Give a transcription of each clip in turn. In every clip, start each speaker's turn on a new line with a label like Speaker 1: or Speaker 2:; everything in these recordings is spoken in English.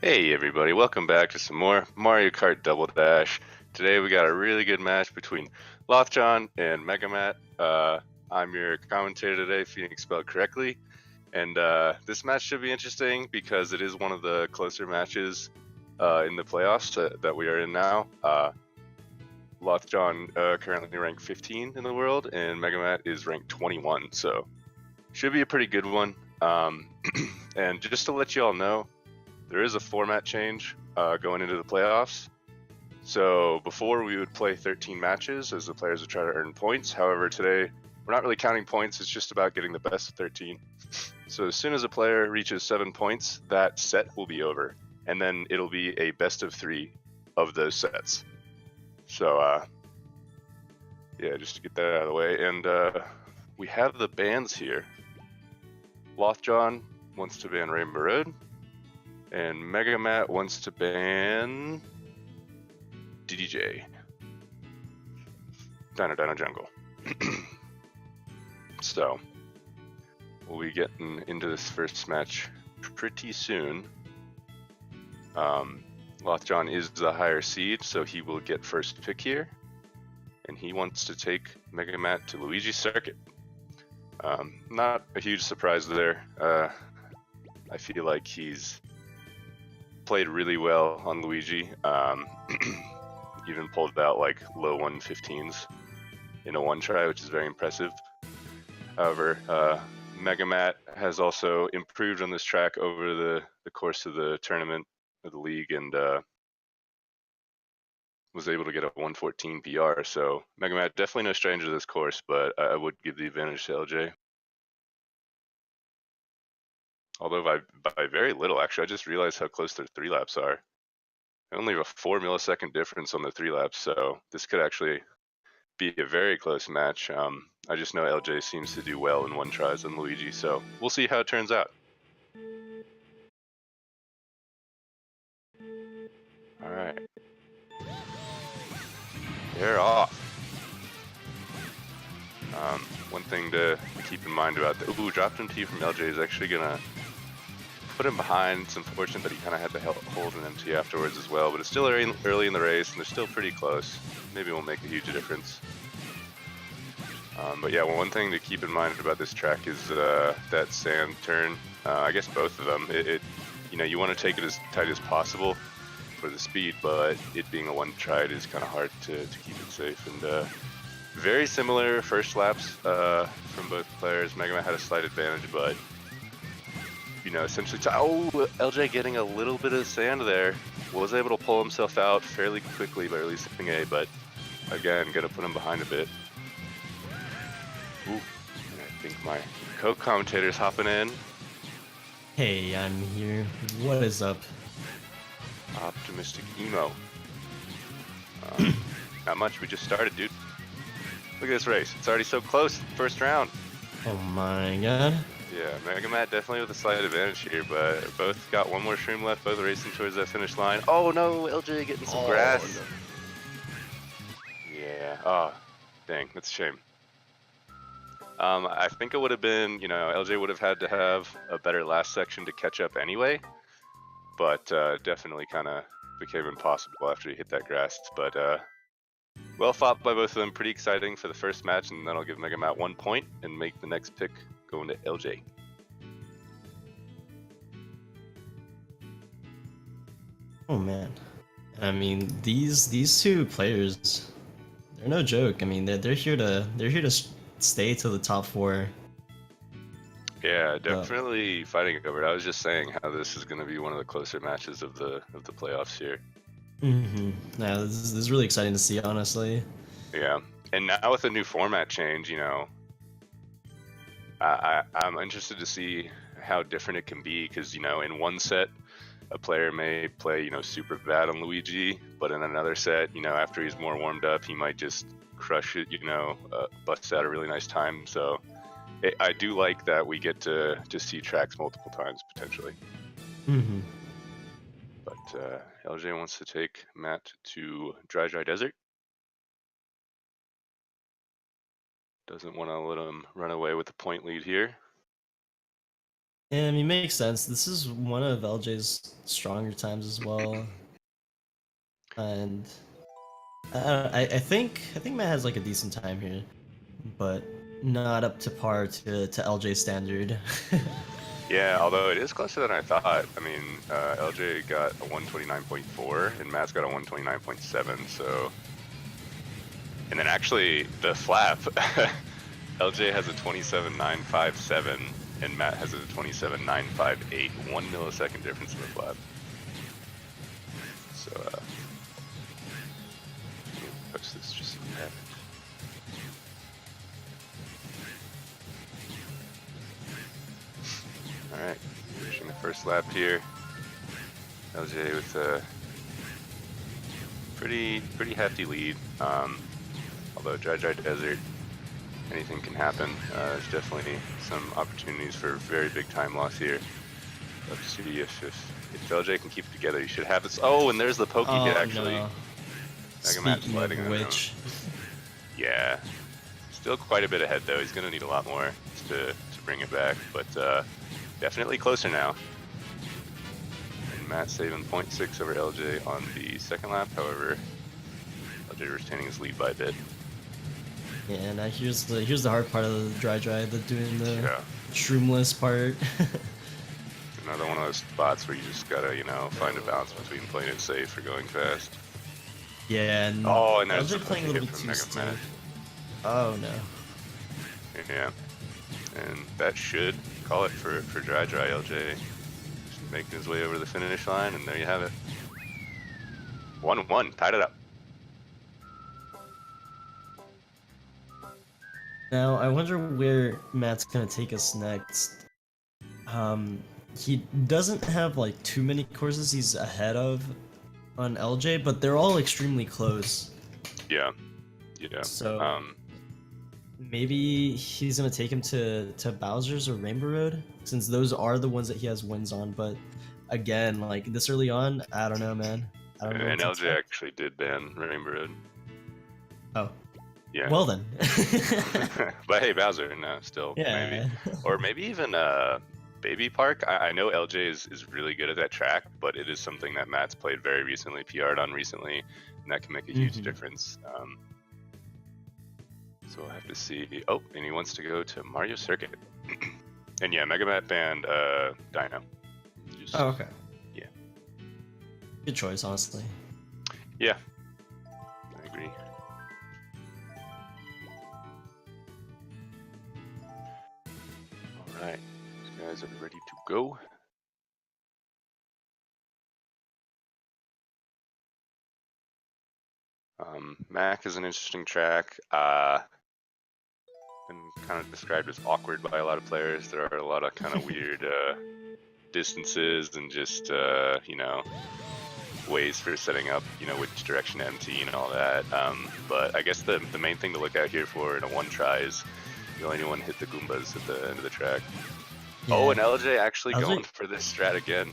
Speaker 1: Hey everybody, welcome back to some more Mario Kart Double Dash. Today we got a really good match between Lothjon and MegaMatt. I'm your commentator today, Phoenix spelled correctly. And this match should be interesting because it is one of the closer matches in the playoffs that we are in now. Lothjon currently ranked 15 in the world and MegaMatt is ranked 21, so should be a pretty good one. And just to let you all know, there is a format change going into the playoffs. So before we would play 13 matches as the players would try to earn points. However, today we're not really counting points. It's just about getting the best of 13. So as soon as a player reaches 7 points, that set will be over. And then it'll be a best of 3 of those sets. So yeah, just to get that out of the way. And we have the bans here. Lothjon wants to ban Rainbow Road. And MegaMatt wants to ban DDJ. Dino Jungle. So, we'll be getting into this first match pretty soon. Lothjon is the higher seed, so he will get first pick here. And he wants to take MegaMatt to Luigi Circuit. Not a huge surprise there. I feel like he's played really well on Luigi. Even pulled out like low 115s in a one try, which is very impressive. However, MegaMatt has also improved on this track over the course of the tournament of the league and was able to get a 114 PR. So MegaMatt definitely no stranger to this course, but I would give the advantage to LJ. Although by very little, actually, I just realized how close their 3 laps are. Only a 4 millisecond difference on the 3 laps, so this could actually be a very close match. I just know LJ seems to do well in one tries on Luigi, so we'll see how it turns out. All right, they're off. One thing to keep in mind about the dropped MT from LJ is actually gonna put him behind. It's unfortunate that he kind of had to hold an MT afterwards as well, but it's still early in the race and they're still pretty close. Maybe it won't make a huge difference. But yeah, one thing to keep in mind about this track is that sand turn. I guess both of them. You want to take it as tight as possible for the speed, but it being a one try, it is kind of hard to keep it safe. And very similar first laps from both players. MegaMatt had a slight advantage, but essentially, LJ getting a little bit of sand there, was able to pull himself out fairly quickly by releasing A, but again, gonna put him behind a bit. Ooh, I think my co-commentator's hopping in.
Speaker 2: Hey, I'm here. What is up?
Speaker 1: Optimistic Emo. Not much, we just started, dude. Look at this race, it's already so close, first round.
Speaker 2: Oh my god.
Speaker 1: Yeah, MegaMatt definitely with a slight advantage here, but both got one more stream left, both racing towards that finish line. Oh no, LJ getting some grass. No. Yeah, oh, dang, that's a shame. I think it would have been, LJ would have had to have a better last section to catch up anyway, but definitely kind of became impossible after he hit that grass. But well fought by both of them, pretty exciting for the first match, and then I'll give MegaMatt 1 point and make the next pick going to LJ.
Speaker 2: Oh man. I mean, these two players, they're no joke. I mean, they're here to stay to the top 4.
Speaker 1: Yeah, definitely fighting over it. I was just saying how this is going to be one of the closer matches of the playoffs here.
Speaker 2: Yeah, this is really exciting to see, honestly.
Speaker 1: Yeah, and now with the new format change, I'm interested to see how different it can be because in one set a player may play super bad on Luigi, but in another set after he's more warmed up he might just crush it, bust out a really nice time. So I do like that we get to see tracks multiple times potentially. But LJ wants to take Matt to Dry Desert. Doesn't want to let him run away with the point lead here.
Speaker 2: And I mean, makes sense. This is one of LJ's stronger times as well, and I think Matt has like a decent time here, but not up to par to LJ standard.
Speaker 1: Yeah, although it is closer than I thought. I mean, LJ got a 129.4 and Matt's got a 129.7. So, and then actually the flap, LJ has a 27.957 and Matt has a 27.958. 1 millisecond difference in the flap. So, let me push this just so we have it. Alright, finishing the first lap here. LJ with a pretty hefty lead. Although Dry Desert, anything can happen. There's definitely some opportunities for very big time loss here. Let's see if LJ can keep it together. You should have this. Oh, and there's the pokey hit actually.
Speaker 2: No.
Speaker 1: MegaMatt
Speaker 2: Speaking
Speaker 1: sliding
Speaker 2: of
Speaker 1: on
Speaker 2: which,
Speaker 1: yeah, still quite a bit ahead though. He's gonna need a lot more to bring it back, but definitely closer now. And Matt saving 0.6 over LJ on the second lap. However, LJ retaining his lead by a bit.
Speaker 2: yeah. Now here's the hard part of the dry, the doing the
Speaker 1: Yeah.
Speaker 2: shroomless part.
Speaker 1: Another one of those spots where you just gotta, find a balance between playing it safe or going fast.
Speaker 2: Yeah, and
Speaker 1: Oh, and that's
Speaker 2: LJ playing a little bit too
Speaker 1: MegaMatt.
Speaker 2: safe. Oh no.
Speaker 1: Yeah, and that should call it for Dry LJ. Just making his way over the finish line, and there you have it. 1-1, tied it up.
Speaker 2: Now I wonder where Matt's gonna take us next. He doesn't have like too many courses he's ahead of on LJ, but they're all extremely close.
Speaker 1: Yeah.
Speaker 2: So maybe he's gonna take him to Bowser's or Rainbow Road, since those are the ones that he has wins on. But again, like this early on, I don't know, man. I don't know.
Speaker 1: And LJ actually did ban Rainbow Road.
Speaker 2: Oh.
Speaker 1: Yeah.
Speaker 2: Well then.
Speaker 1: But hey, Bowser, no, still
Speaker 2: Yeah.
Speaker 1: maybe, or maybe even Baby Park. I know LJ is really good at that track, but it is something that Matt's played very recently, PR'd on recently, and that can make a huge difference. So we'll have to see. Oh, and he wants to go to Mario Circuit. And yeah, MegaMatt banned Dino.
Speaker 2: Oh, okay.
Speaker 1: Yeah.
Speaker 2: Good choice, honestly.
Speaker 1: Yeah, I agree. All right, these guys are ready to go. Mac is an interesting track. Been kind of described as awkward by a lot of players. There are a lot of kind of weird distances and just ways for setting up, which direction to empty and all that. But I guess the main thing to look out here for in a one try is you only want to hit the Goombas at the end of the track. Yeah. Oh, and LJ actually going for this strat again.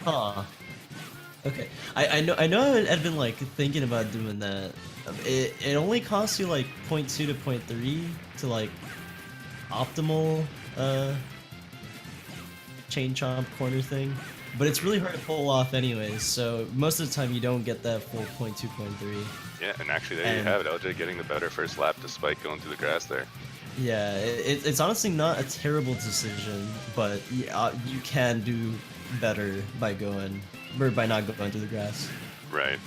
Speaker 2: Huh. Okay, I know I'd been like thinking about doing that. It only costs you like 0.2 to 0.3 to like optimal chain chomp corner thing, but it's really hard to pull off anyways, so most of the time you don't get that full 0.2, 0.3.
Speaker 1: Yeah, and actually there you have it, LJ getting the better first lap despite going through the grass there.
Speaker 2: Yeah, it's honestly not a terrible decision, but you can do better by not going through the grass.
Speaker 1: Right.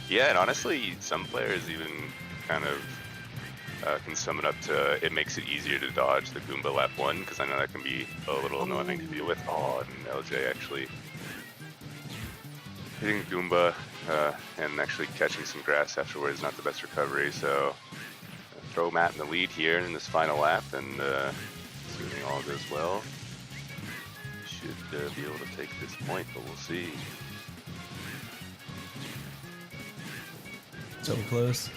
Speaker 1: Yeah, and honestly, some players even kind of can sum it up to it makes it easier to dodge the Goomba lap 1, because I know that can be a little annoying to deal with. Oh, and LJ actually hitting Goomba and actually catching some grass afterwards, not the best recovery, so throw Matt in the lead here in this final lap, and assuming all goes well, should be able to take this point, but we'll see.
Speaker 2: So close.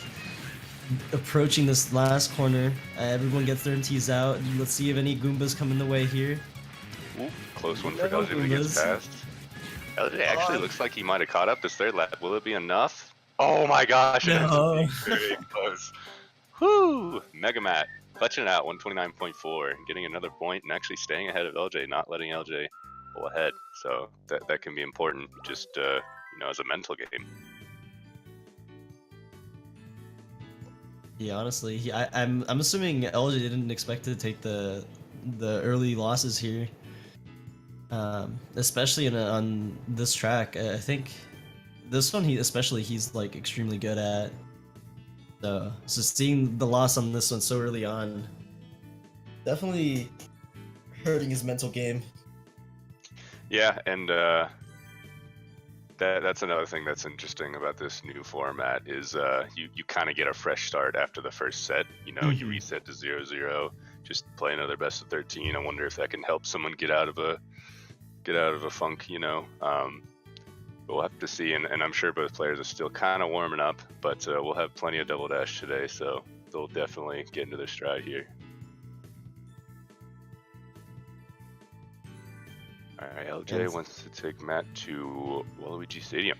Speaker 2: Approaching this last corner. Everyone gets their NTs out. Let's see if any Goombas come in the way here.
Speaker 1: Ooh, close one for LJ when he gets past. LJ actually looks like he might have caught up this third lap. Will it be enough? Oh my gosh, it ends up being very close. Whoo! MegaMatt clutching it out, 129.4, getting another point and actually staying ahead of LJ, not letting LJ pull ahead. So that can be important, just as a mental game.
Speaker 2: Yeah, honestly, I'm assuming LJ didn't expect to take the early losses here, especially on this track. I think this one he's like extremely good at. So seeing the loss on this one so early on, definitely hurting his mental game.
Speaker 1: Yeah, and that's another thing that's interesting about this new format is you kind of get a fresh start after the first set. You reset to 0-0, just play another best of 13. I wonder if that can help someone get out of a funk. But we'll have to see, and I'm sure both players are still kind of warming up. But we'll have plenty of double dash today, so they'll definitely get into their stride here. Alright, LJ wants to take Matt to Waluigi Stadium.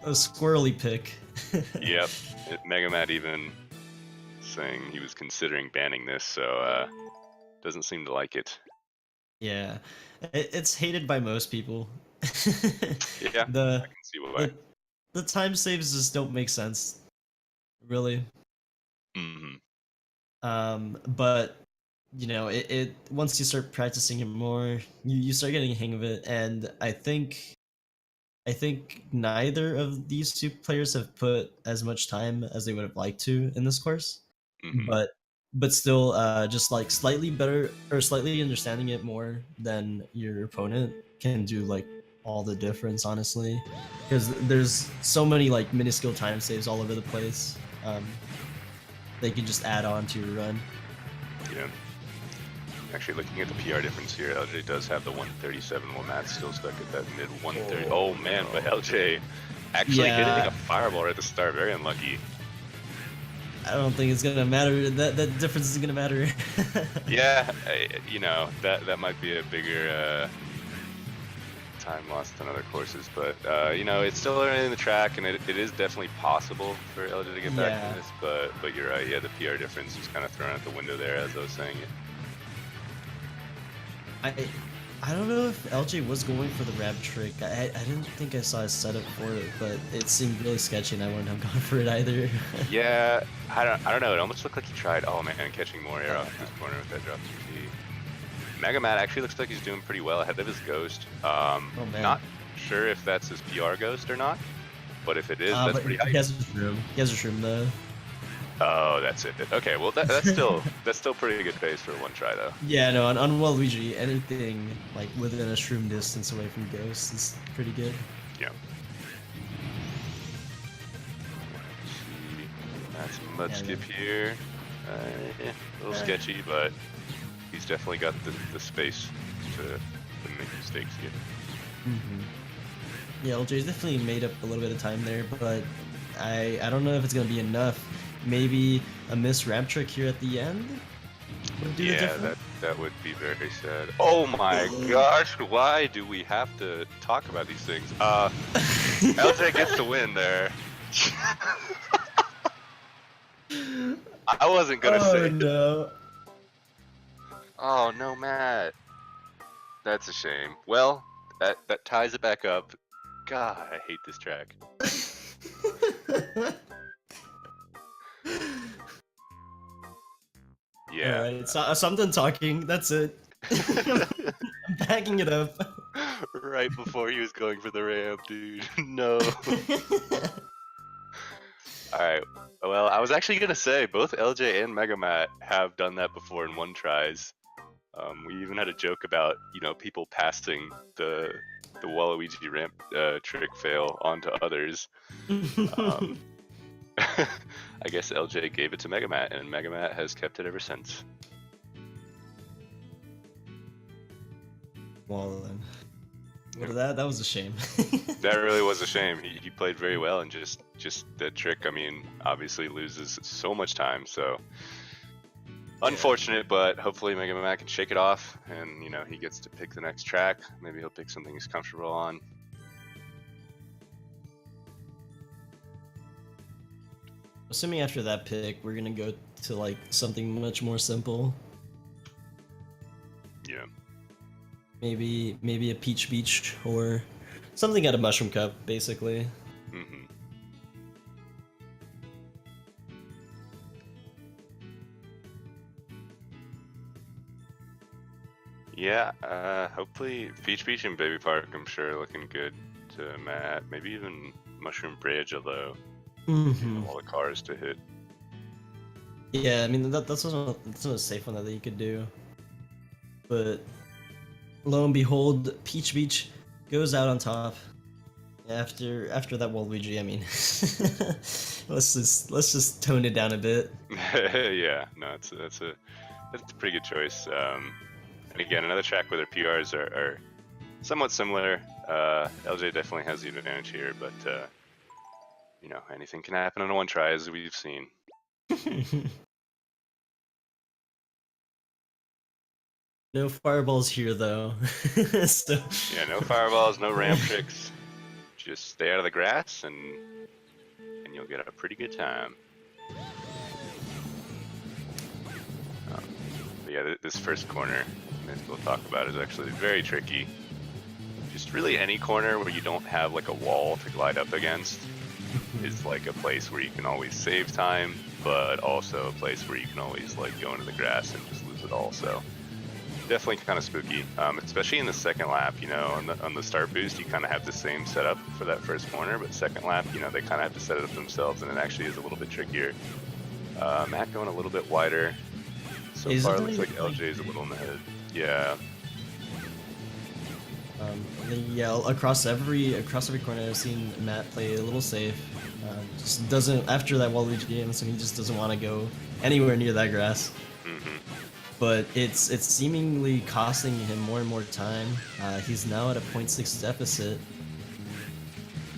Speaker 2: A squirrely pick.
Speaker 1: Yep. MegaMatt even saying he was considering banning this, so doesn't seem to like it.
Speaker 2: Yeah. It's hated by most people.
Speaker 1: Yeah, I can see why.
Speaker 2: The time saves just don't make sense. Really. But it once you start practicing it more, you start getting a hang of it, and I think neither of these two players have put as much time as they would have liked to in this course. But still, just like slightly better or slightly understanding it more than your opponent can do like all the difference, honestly, because there's so many like minuscule time saves all over the place. They can just add on to your run.
Speaker 1: Yeah. Actually, looking at the PR difference here, LJ does have the 137, while Matt's still stuck at that mid 130. Oh man, but LJ actually hitting a fireball right at the start, very unlucky.
Speaker 2: I don't think it's gonna matter. That difference isn't gonna matter.
Speaker 1: Yeah, that might be a bigger time lost than other courses, but it's still early in the track, and it is definitely possible for LJ to get back to this. But you're right. Yeah, the PR difference is kind of thrown out the window there, as I was saying it.
Speaker 2: I don't know if LJ was going for the rab trick. I didn't think I saw a setup for it, but it seemed really sketchy, and I wouldn't have gone for it either.
Speaker 1: Yeah, I don't know. It almost looked like he tried. Oh man, catching more air off this corner with that drop 2P. MegaMatt actually looks like he's doing pretty well ahead of his ghost. Not sure if that's his PR ghost or not, but if it is, that's pretty high.
Speaker 2: He has a shroom. He has a shroom though.
Speaker 1: Oh, that's it. Okay, well that's still pretty good pace for one try though.
Speaker 2: Yeah, no, on Waluigi, anything like within a shroom distance away from Ghost is pretty good.
Speaker 1: Yeah. That's a mud skip here. A little sketchy, but he's definitely got the space to make mistakes here.
Speaker 2: Yeah, LJ's definitely made up a little bit of time there, but I don't know if it's gonna be enough. Maybe a missed ramp trick here at the end would do the difference.
Speaker 1: That would be very sad. Oh my gosh, why do we have to talk about these things? LJ gets the win there. I wasn't gonna say it.
Speaker 2: No.
Speaker 1: Oh no, Matt. That's a shame. Well, that ties it back up. God, I hate this track. Yeah.
Speaker 2: Alright, so I'm done talking. That's it. I'm backing it up.
Speaker 1: Right before he was going for the ramp, dude. No. Alright. Well, I was actually gonna say both LJ and MegaMatt have done that before in one tries. We even had a joke about people passing the Waluigi ramp trick fail onto others. I guess LJ gave it to MegaMatt, and MegaMatt has kept it ever since.
Speaker 2: Well then, that was a shame.
Speaker 1: That really was a shame. He played very well, and just the trick. I mean, obviously loses so much time. So unfortunate, but hopefully MegaMatt can shake it off, and he gets to pick the next track. Maybe he'll pick something he's comfortable on.
Speaker 2: Assuming after that pick, we're gonna go to like something much more simple.
Speaker 1: Yeah.
Speaker 2: Maybe a Peach Beach or something at a Mushroom Cup, basically.
Speaker 1: Mm-hmm. Yeah, hopefully Peach Beach and Baby Park, I'm sure, looking good to Matt. Maybe even Mushroom Bridge, although all the cars to hit.
Speaker 2: Yeah, I mean that's a safe one that you could do. But lo and behold, Peach Beach goes out on top. After that Waluigi, I mean, let's just tone it down a bit.
Speaker 1: Yeah, no, that's a pretty good choice. And again, another track where their PRs are somewhat similar. LJ definitely has the advantage here, but you know, anything can happen on one try, as we've seen.
Speaker 2: No fireballs here, though. So...
Speaker 1: Yeah, no fireballs, no ramp tricks. Just stay out of the grass, and you'll get a pretty good time. But yeah, this first corner, as we'll talk about, is actually very tricky. Just really any corner where you don't have like a wall to glide up against is like a place where you can always save time, but also a place where you can always like go into the grass and just lose it all. So definitely kind of spooky, especially in the second lap. You know, on the start boost, you kind of have the same setup for that first corner, but second lap, you know, they kind of have to set it up themselves, and it actually is a little bit trickier. Matt going a little bit wider. So far, it looks like LJ is a little in the head. Yeah.
Speaker 2: Yeah, across every corner, I've seen Matt play a little safe. Just doesn't, after that Waluigi game, so he just doesn't want to go anywhere near that grass. But it's seemingly costing him more and more time. He's now at a 0.6 deficit,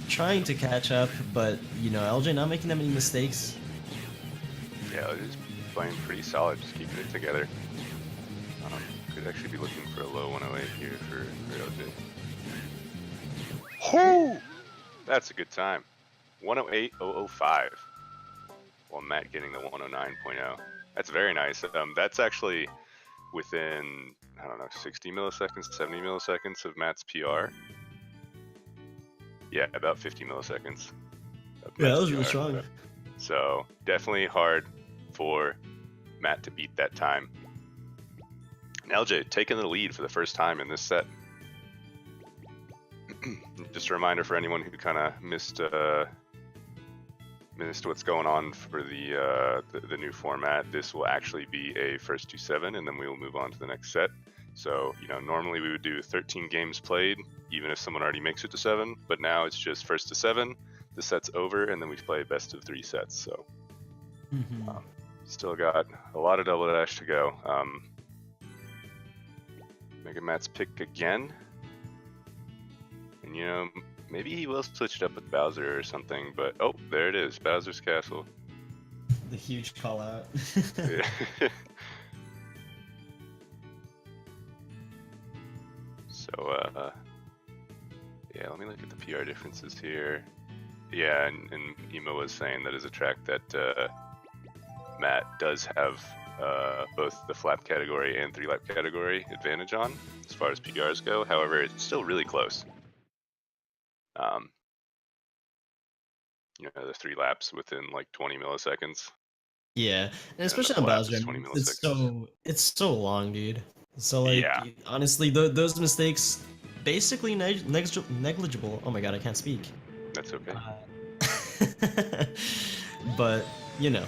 Speaker 2: trying to catch up, but you know, LJ not making that many mistakes.
Speaker 1: Yeah, LJ's playing pretty solid, just keeping it together. Could actually be looking for a low 108 here for LJ. Whoo! That's a good time. 108.005. While Matt getting the 109.0. That's very nice. That's actually within, I don't know, 60 milliseconds, 70 milliseconds of Matt's PR. Yeah, about 50 milliseconds.
Speaker 2: Yeah, that was really strong.
Speaker 1: So definitely hard for Matt to beat that time. And LJ taking the lead for the first time in this set. Just a reminder for anyone who kind of missed what's going on for the new format. This will actually be a first to 7, and then we will move on to the next set. So, you know, normally we would do 13 games played, even if someone already makes it to 7, but now it's just first to 7, the set's over, and then we play best of 3 sets. So, still got a lot of double dash to go. MegaMatt's pick again. And, you know, maybe he will switch it up with Bowser or something, but oh, there it is, Bowser's Castle.
Speaker 2: The huge call out.
Speaker 1: Yeah. So, yeah, let me look at the PR differences here. Yeah, and Emo was saying that is a track that Matt does have both the flap category and 3-lap category advantage on as far as PRs go. However, it's still really close. You know, the 3 laps within like 20 milliseconds.
Speaker 2: Yeah, and especially on Bowser, it's so long, dude. So like, yeah. Honestly, those mistakes, basically negligible. Oh my god, I can't speak.
Speaker 1: That's okay.
Speaker 2: But you know.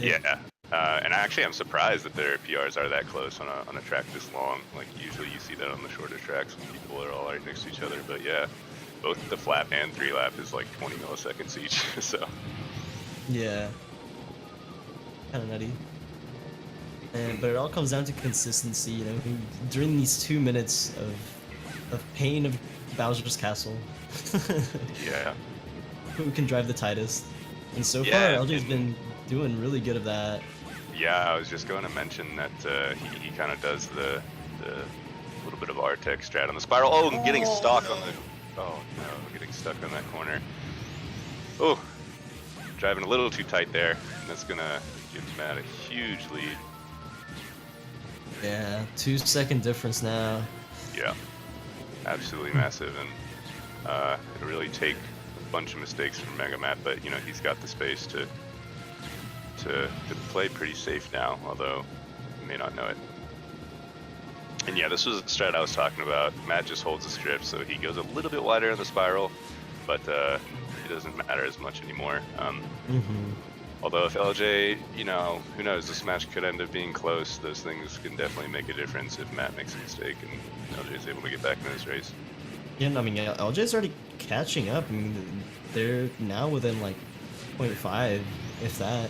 Speaker 1: Yeah, and actually, I'm surprised that their PRs are that close on a track this long. Like usually, you see that on the shorter tracks when people are all right next to each other. But yeah. Both the flap and 3-lap is like 20 milliseconds each, so. Yeah.
Speaker 2: Kind of nutty. But it all comes down to consistency, you know, during these 2 minutes of pain of Bowser's Castle.
Speaker 1: Yeah.
Speaker 2: Who can drive the tightest? And so far, LJ's been doing really good at that.
Speaker 1: Yeah, I was just going to mention that he kind of does the little bit of R-Tech strat on the spiral. Oh, and getting stuck on the... Oh no, getting stuck on that corner. Oh, driving a little too tight there, and that's gonna give Matt a huge lead.
Speaker 2: Yeah, 2-second difference now.
Speaker 1: Yeah, absolutely massive, and it'll really take a bunch of mistakes from MegaMatt, but you know he's got the space to play pretty safe now, although he may not know it. And yeah, this was the strat I was talking about. Matt just holds the script, so he goes a little bit wider in the spiral, but it doesn't matter as much anymore. Although if LJ, you know, who knows, this match could end up being close. Those things can definitely make a difference if Matt makes a mistake and LJ is able to get back in this race.
Speaker 2: Yeah, I mean, LJ's already catching up. I mean, they're now within like 0.5, if that.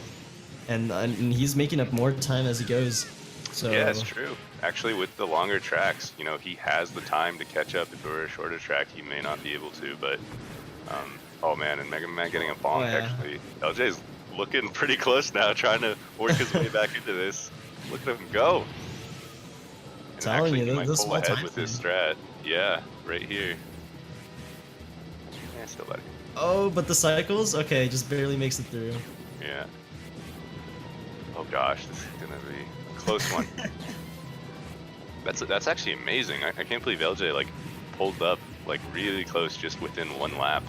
Speaker 2: And he's making up more time as he goes. So
Speaker 1: yeah, it's true. Actually, with the longer tracks, you know, he has the time to catch up. If it were a shorter track, he may not be able to. But oh man, and MegaMatt getting a bonk. Actually, LJ's looking pretty close now, trying to work his way back into this. Look at him go. And
Speaker 2: telling
Speaker 1: actually,
Speaker 2: you,
Speaker 1: he might
Speaker 2: this
Speaker 1: pull ahead with this strat. Yeah, right here. Yeah, still better.
Speaker 2: Oh, but the cycles? Okay, just barely makes it through.
Speaker 1: Yeah. Oh gosh, this is gonna be a close one. That's actually amazing. I can't believe LJ like pulled up like really close, just within one lap.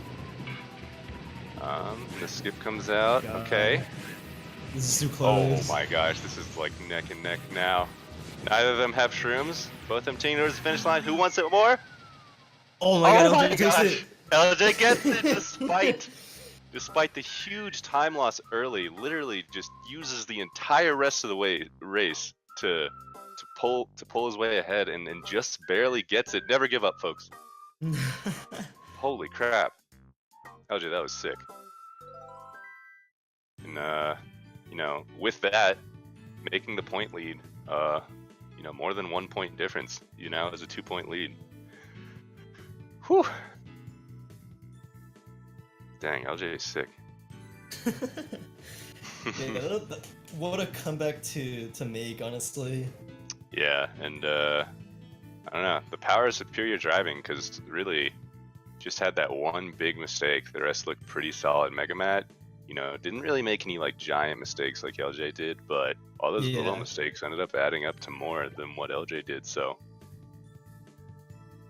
Speaker 1: The skip comes out.
Speaker 2: God.
Speaker 1: Okay.
Speaker 2: This is too close.
Speaker 1: Oh my gosh, this is like neck and neck now. Neither of them have shrooms. Both of them taking towards the finish line. Who wants it more?
Speaker 2: Oh my god,
Speaker 1: my
Speaker 2: LJ takes
Speaker 1: gosh.
Speaker 2: it.
Speaker 1: LJ gets it despite the huge time loss early. Literally just uses the entire rest of the race to pull his way ahead and just barely gets it. Never give up, folks. Holy crap. LJ, that was sick. And you know, with that, making the point lead, you know, more than 1 point difference. You now has a 2-point lead. Whew. Dang, LJ is sick.
Speaker 2: Yeah, what a comeback to make, honestly.
Speaker 1: Yeah, and I don't know, the power of superior driving, because really just had that one big mistake. The rest looked pretty solid. MegaMatt, you know, didn't really make any like giant mistakes like LJ did, but all those little mistakes ended up adding up to more than what LJ did, so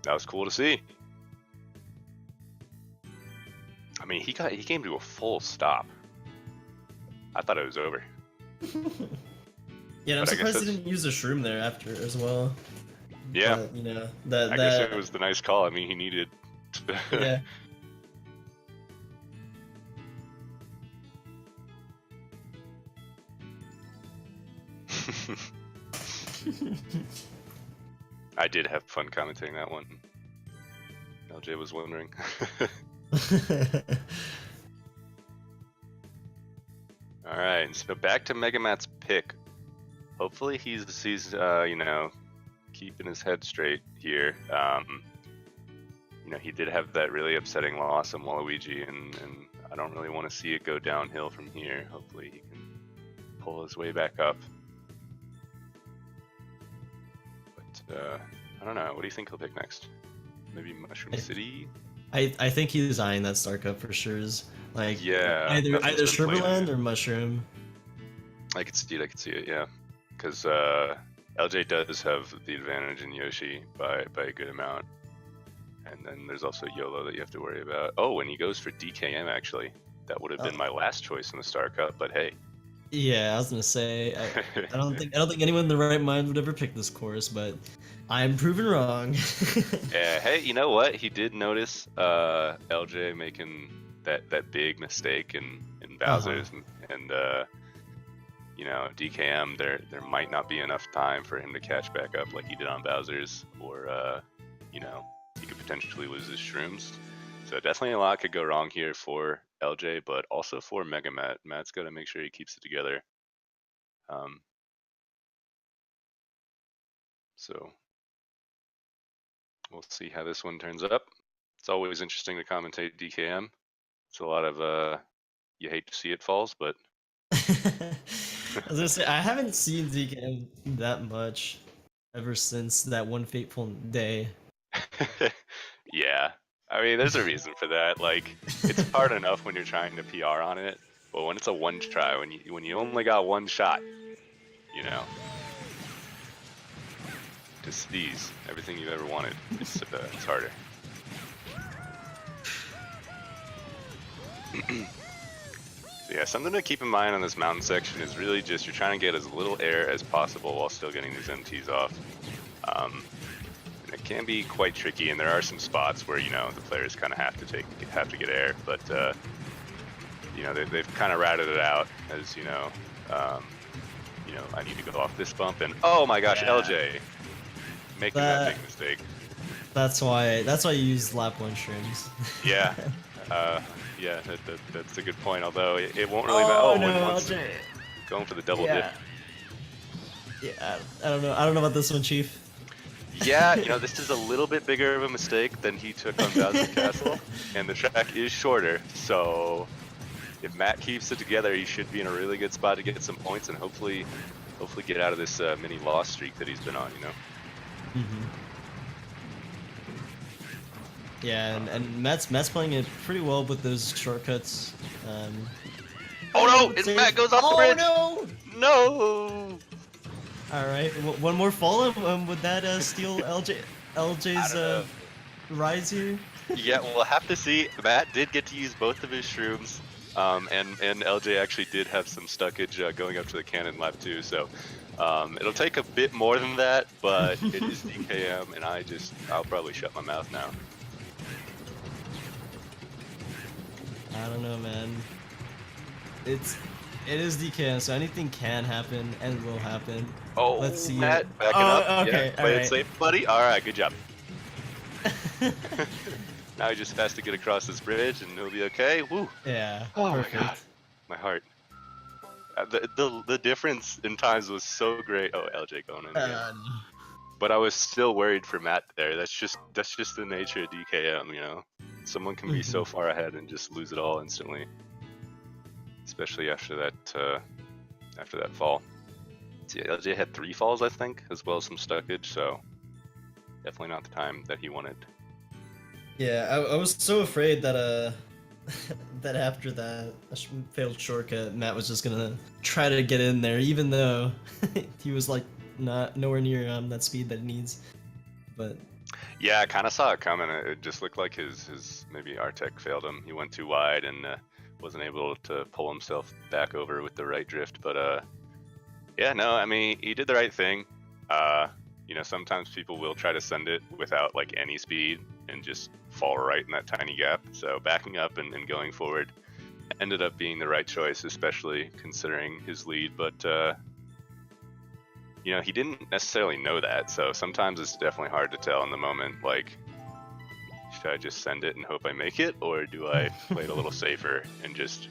Speaker 1: that was cool to see. I mean, he came to a full stop. I thought it was over.
Speaker 2: Yeah, I'm surprised he didn't use a shroom there after as well.
Speaker 1: Yeah,
Speaker 2: but, you know,
Speaker 1: I guess it was the nice call. I mean, he needed to
Speaker 2: yeah.
Speaker 1: I did have fun commentating that one. LJ was wondering. Alright, so back to MegaMatt's pick. Hopefully he's you know, keeping his head straight here. You know, he did have that really upsetting loss on Waluigi, and I don't really want to see it go downhill from here. Hopefully he can pull his way back up. But I don't know. What do you think he'll pick next? Maybe Mushroom City?
Speaker 2: I think he's eyeing that Star Cup for sure. Like,
Speaker 1: yeah,
Speaker 2: either Shriverland or Mushroom.
Speaker 1: I could see it, yeah. Because LJ does have the advantage in Yoshi by a good amount. And then there's also YOLO that you have to worry about. Oh, and he goes for DKM, actually. That would have been my last choice in the Star Cup, but hey.
Speaker 2: Yeah, I was gonna say, I don't think anyone in the right mind would ever pick this course, but I'm proven wrong.
Speaker 1: Yeah, hey, you know what? He did notice LJ making that big mistake in Bowser's, and you know, DKM, there might not be enough time for him to catch back up like he did on Bowser's, or you know, he could potentially lose his shrooms. So definitely a lot could go wrong here for LJ, but also for MegaMatt. Matt's got to make sure he keeps it together. So we'll see how this one turns up. It's always interesting to commentate DKM. It's a lot of you hate to see it falls, but
Speaker 2: I was gonna say, I haven't seen DKM that much ever since that one fateful day.
Speaker 1: yeah, I mean, there's a reason for that. Like, it's hard enough when you're trying to PR on it, Well, when it's a one try, when you only got one shot, you know, to seize everything you've ever wanted, it's harder. So yeah, something to keep in mind on this mountain section is really just you're trying to get as little air as possible while still getting these MTs off. And it can be quite tricky, and there are some spots where the players kind of have to get air, but they've kind of routed it out as I need to go off this bump, and oh my gosh, yeah. LJ making that big mistake.
Speaker 2: That's why you use lap 1 shrooms.
Speaker 1: Yeah. Yeah, that's a good point. Although it won't really matter.
Speaker 2: Oh no, LJ.
Speaker 1: Going for the double dip.
Speaker 2: Yeah, I don't know about this one, Chief.
Speaker 1: Yeah, this is a little bit bigger of a mistake than he took on Bowser Castle, and the track is shorter. So if Matt keeps it together, he should be in a really good spot to get some points and hopefully get out of this mini loss streak that he's been on.
Speaker 2: Mm-hmm. Yeah, and Matt's playing it pretty well with those shortcuts.
Speaker 1: Oh no! And Matt goes off the bridge!
Speaker 2: Oh no!
Speaker 1: No!
Speaker 2: Alright, one more fall. Would that steal LJ's rise here?
Speaker 1: Yeah, we'll have to see. Matt did get to use both of his shrooms, and LJ actually did have some stuckage going up to the cannon lap 2, so it'll take a bit more than that, but it is DKM, and I'll probably shut my mouth now.
Speaker 2: I don't know, man. It is DKM, so anything can happen and will happen.
Speaker 1: Oh,
Speaker 2: let's see.
Speaker 1: Matt, backing up.
Speaker 2: Okay,
Speaker 1: yeah, play it safe, buddy. All right, good job. Now he just has to get across this bridge, and he'll be okay. Woo.
Speaker 2: Yeah.
Speaker 1: Oh
Speaker 2: perfect.
Speaker 1: my god, my heart. The difference in times was so great. Oh, LJ going in. But I was still worried for Matt there. That's just the nature of DKM, Someone can be so far ahead and just lose it all instantly, especially after that fall. See, LJ had 3 falls, I think, as well as some stuckage, so definitely not the time that he wanted.
Speaker 2: Yeah, I was so afraid that that after that failed shortcut, Matt was just gonna try to get in there, even though he was like nowhere near that speed that it needs. But
Speaker 1: yeah, I kind of saw it coming. It just looked like his maybe Artec failed him. He went too wide and wasn't able to pull himself back over with the right drift. But yeah, no, I mean, he did the right thing. Sometimes people will try to send it without like any speed and just fall right in that tiny gap. So backing up and going forward ended up being the right choice, especially considering his lead. But he didn't necessarily know that, so sometimes it's definitely hard to tell in the moment, like, should I just send it and hope I make it, or do I play it a little safer and just,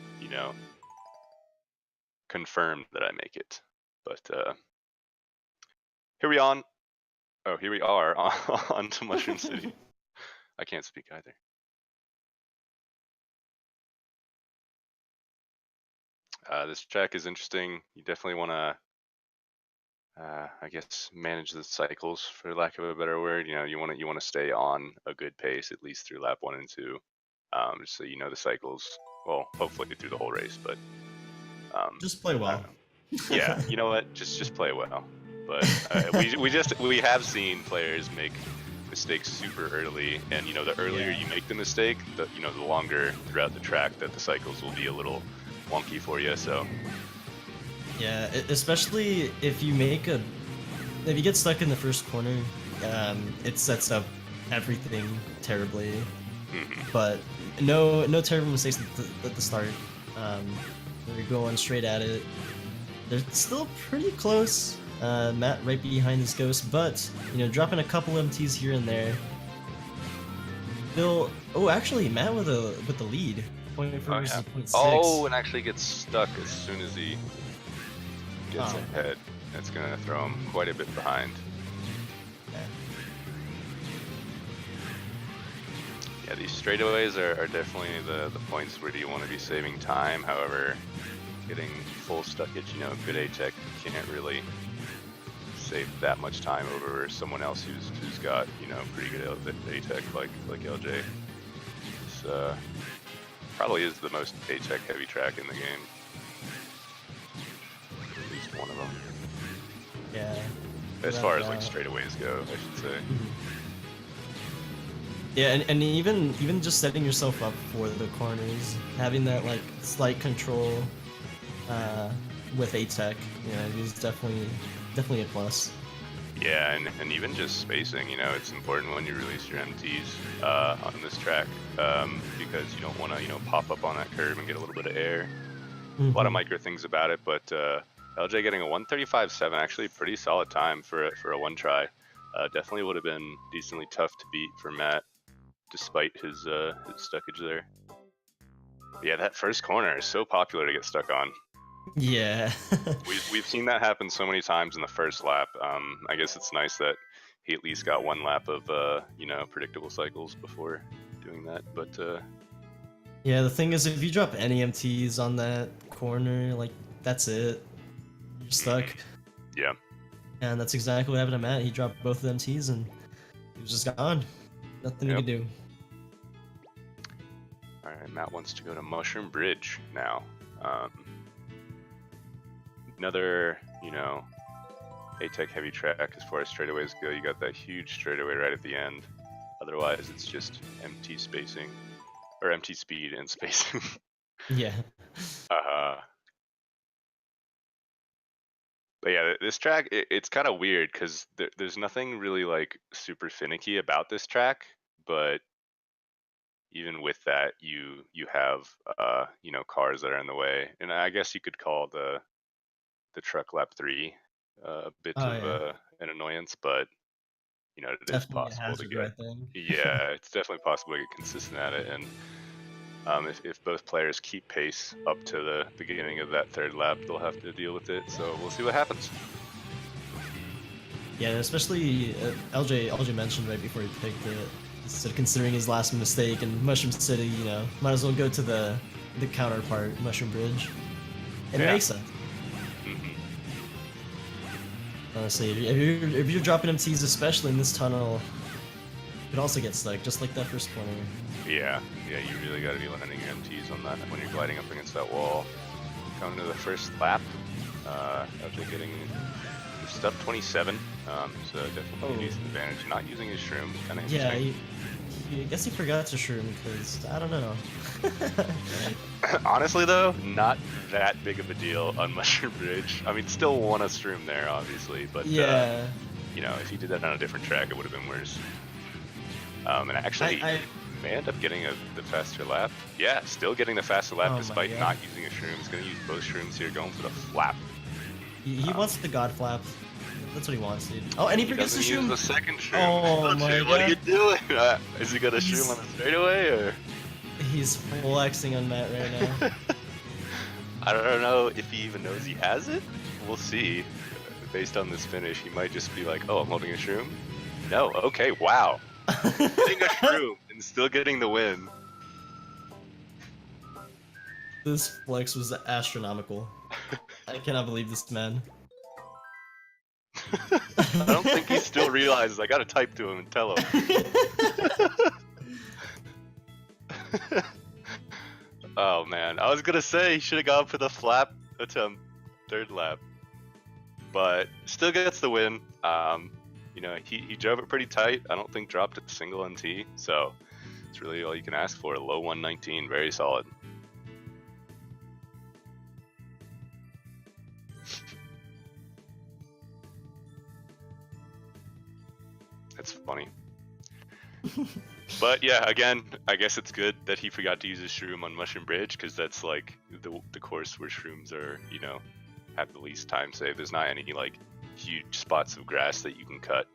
Speaker 1: confirm that I make it? But here we are on to Mushroom City. I can't speak either. This track is interesting. You definitely want to I guess manage the cycles, for lack of a better word. You want to stay on a good pace at least through lap 1 and 2, just so the cycles. Well, hopefully through the whole race, but
Speaker 2: just play well.
Speaker 1: Yeah, you know what? Just play well. But we have seen players make mistakes super early, and the earlier you make the mistake, the longer throughout the track that the cycles will be a little wonky for you. So.
Speaker 2: Yeah, especially if you get stuck in the first corner, it sets up everything terribly. But no terrible mistakes at the start. They're going straight at it. They're still pretty close. Matt right behind his ghost, but dropping a couple MTs here and there. Actually, Matt with the lead. 0.4 versus 0.6.
Speaker 1: Oh, and actually gets stuck as soon as he gets ahead. That's gonna throw him quite a bit behind. Yeah, these straightaways are definitely the points where you want to be saving time. However, getting full stuckage, good A-Tech can't really save that much time over someone else who's got pretty good A-Tech like LJ. probably is the most A-Tech heavy track in the game. At least one of them.
Speaker 2: Yeah.
Speaker 1: As far as like straightaways go, I should say.
Speaker 2: Yeah, and even just setting yourself up for the corners, having that like slight control with A-Tech, you know, is definitely a plus.
Speaker 1: Yeah, and even just spacing, you know, it's important when you release your MTs on this track because you don't want to, you know, pop up on that curve and get a little bit of air. A lot of micro things about it, but LJ getting a 1:35.7, actually pretty solid time for a one try. Definitely would have been decently tough to beat for Matt, despite his stuckage there. But yeah, that first corner is so popular to get stuck on.
Speaker 2: Yeah.
Speaker 1: we've seen that happen so many times in the first lap. I guess it's nice that he at least got one lap of you know, predictable cycles before doing that. But
Speaker 2: yeah, the thing is, if you drop any MTs on that corner, like that's it. You're stuck.
Speaker 1: Yeah.
Speaker 2: And that's exactly what happened to Matt. He dropped both of the MTs and he was just gone. Nothing he could do.
Speaker 1: All right, Matt wants to go to Mushroom Bridge now. Another, you know, A-Tech heavy track as far as straightaways go. You got that huge straightaway right at the end. Otherwise, it's just empty spacing, or empty speed and spacing.
Speaker 2: Yeah.
Speaker 1: But yeah, this track, it's kind of weird because there's nothing really like super finicky about this track, but even with that, you have you know, cars that are in the way, and I guess you could call the truck lap 3 a bit of an annoyance, but you know, it is possible to get. Yeah, it's definitely possible to get consistent at it, and if both players keep pace up to the beginning of that third lap, they'll have to deal with it. So we'll see what happens.
Speaker 2: Yeah, especially LJ mentioned right before he picked it, so considering his last mistake in Mushroom City, you know, might as well go to the counterpart, Mushroom Bridge. It makes sense. Honestly, if you're dropping MTs, especially in this tunnel, you could also get stuck, just like that first corner.
Speaker 1: Yeah, you really got to be landing your MTs on that when you're gliding up against that wall. Coming to the first lap, after getting stuff 27, so definitely a decent advantage. Not using his shroom, kind of interesting.
Speaker 2: I guess he forgot to shroom because I don't know.
Speaker 1: Honestly though, not that big of a deal on Mushroom Bridge. I mean, still want a shroom there, obviously, but
Speaker 2: yeah,
Speaker 1: you know, if he did that on a different track, it would have been worse. And actually, may end up getting the faster lap. Yeah, still getting the faster lap despite not using a shroom. He's gonna use both shrooms here, going for the flap.
Speaker 2: He wants the god flap. That's what he wants, dude. Oh, and he forgets to shroom
Speaker 1: the second shroom.
Speaker 2: Oh my god!
Speaker 1: What are you doing? Is he gonna shroom on the straightaway or?
Speaker 2: He's flexing on Matt right now.
Speaker 1: I don't know if he even knows he has it. We'll see. Based on this finish, he might just be like, "Oh, I'm holding a shroom." No. Okay. Wow. Getting a shroom and still getting the win.
Speaker 2: This flex was astronomical. I cannot believe this man.
Speaker 1: I don't think he still realizes. I gotta type to him and tell him. Oh man, I was gonna say he should have gone for the flap attempt, third lap, but still gets the win. You know, he drove it pretty tight. I don't think dropped a single NT, so it's really all you can ask for. Low 119, very solid. That's funny. But yeah, again, I guess it's good that he forgot to use his shroom on Mushroom Bridge, because that's like the course where shrooms are, you know, have the least time save. There's not any like huge spots of grass that you can cut.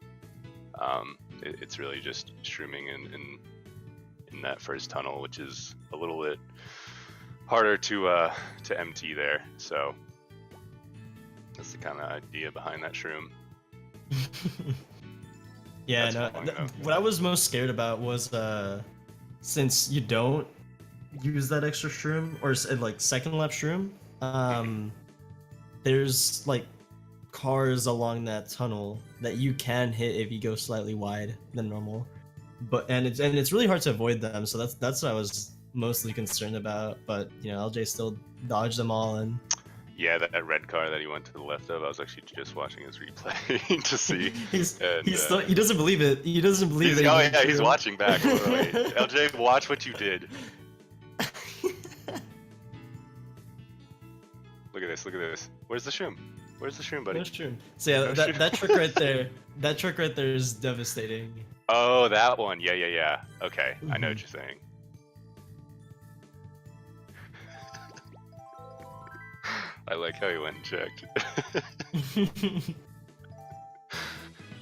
Speaker 1: It's really just shrooming in that first tunnel, which is a little bit harder to MT there. So that's the kind of idea behind that shroom.
Speaker 2: Yeah, no, what I was most scared about was since you don't use that extra shroom, or like second lap shroom, there's like cars along that tunnel that you can hit if you go slightly wide than normal, and it's really hard to avoid them. So that's what I was mostly concerned about. But LJ still dodged them all, and
Speaker 1: yeah, that red car that he went to the left of, I was actually just watching his replay to see.
Speaker 2: he doesn't believe it. He doesn't believe it.
Speaker 1: Oh yeah, he's watching back. Wait. LJ, watch what you did. Look at this. Look at this. Where's the shroom? Where's the shroom, buddy?
Speaker 2: No shroom. So yeah,
Speaker 1: No shroom.
Speaker 2: that trick right there. That trick right there is devastating.
Speaker 1: Oh, that one. Yeah. Okay, I know what you're saying. I like how he went and checked. You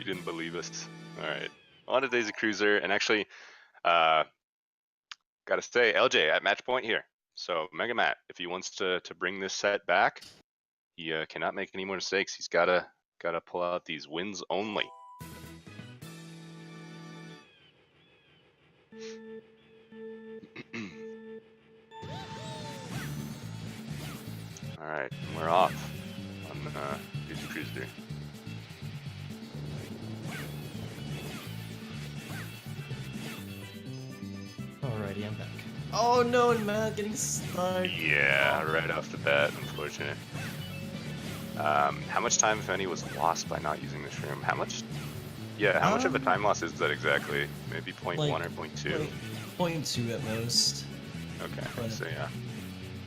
Speaker 1: didn't believe us. Alright. On to Daisy Cruiser, and actually, gotta say, LJ at match point here. So, MegaMatt, if he wants to bring this set back, he cannot make any more mistakes. He's gotta pull out these wins only. Alright, we're off on Daisy Cruiser.
Speaker 2: Alrighty, I'm back. Oh no, and Matt getting stuck.
Speaker 1: Yeah, right off the bat, unfortunate. How much time, if any, was lost by not using the shroom? How much? Yeah, how much of a time loss is that exactly? Maybe 0.1 or 0.2?
Speaker 2: 0.2 at most.
Speaker 1: Okay, so yeah.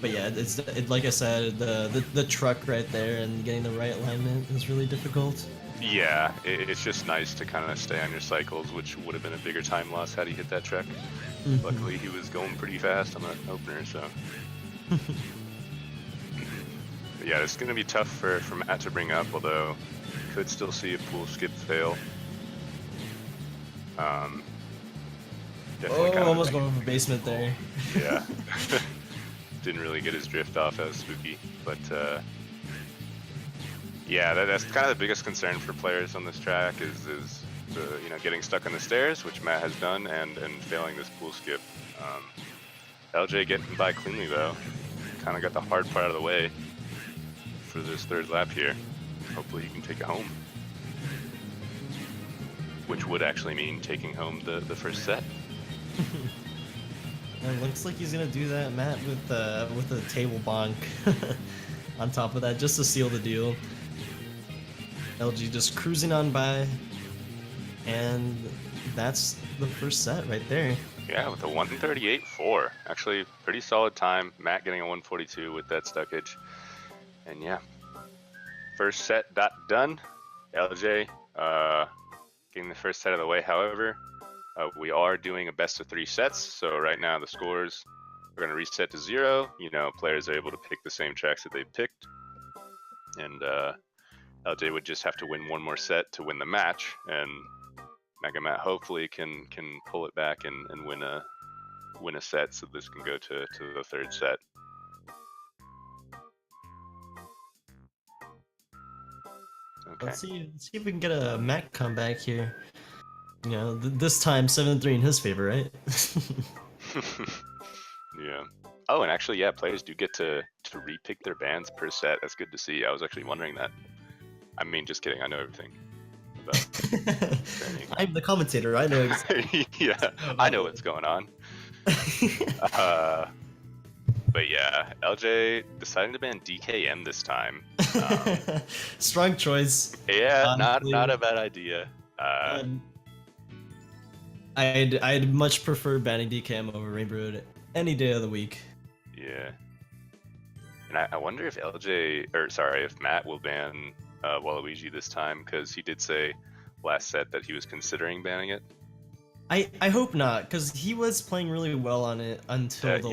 Speaker 2: But yeah, it's like I said, the truck right there and getting the right alignment is really difficult.
Speaker 1: Yeah, it's just nice to kind of stay on your cycles, which would have been a bigger time loss had he hit that truck. Luckily, he was going pretty fast on that opener, so. Yeah, it's going to be tough for Matt to bring up, although you could still see a pool skip fail. Definitely
Speaker 2: almost going for basement there.
Speaker 1: Yeah. Didn't really get his drift off as spooky, but yeah, that's kind of the biggest concern for players on this track is the, getting stuck on the stairs, which Matt has done, and failing this pool skip. LJ getting by cleanly though, kind of got the hard part out of the way for this third lap here. Hopefully he can take it home, which would actually mean taking home the first set.
Speaker 2: It looks like he's gonna do that, Matt, with a table bonk on top of that, just to seal the deal. LG just cruising on by, and that's the first set right there.
Speaker 1: Yeah, with a 138.4, actually pretty solid time. Matt getting a 142 with that stuckage, and yeah, first set done. LJ getting the first set of the way. However, we are doing a best of 3 sets, so right now the scores are going to reset to 0. Players are able to pick the same tracks that they picked, and LJ would just have to win one more set to win the match, and MegaMatt hopefully can pull it back and win a set, so this can go to the third set. Okay.
Speaker 2: Let's see if we can get a Matt comeback here. This time 7-3 in his favor, right?
Speaker 1: Yeah. Oh, and actually, yeah, players do get to repick their bands per set. That's good to see. I was actually wondering that. I mean, just kidding. I know everything about training.
Speaker 2: I'm the commentator. I know exactly.
Speaker 1: Yeah, I know what's going on. But yeah, LJ deciding to ban DKM this time.
Speaker 2: Strong choice.
Speaker 1: Yeah, not a bad idea.
Speaker 2: I'd much prefer banning DKM over Rainbow Road any day of the week.
Speaker 1: Yeah. And I wonder if if Matt will ban Waluigi this time, because he did say last set that he was considering banning it.
Speaker 2: I hope not, because he was playing really well on it until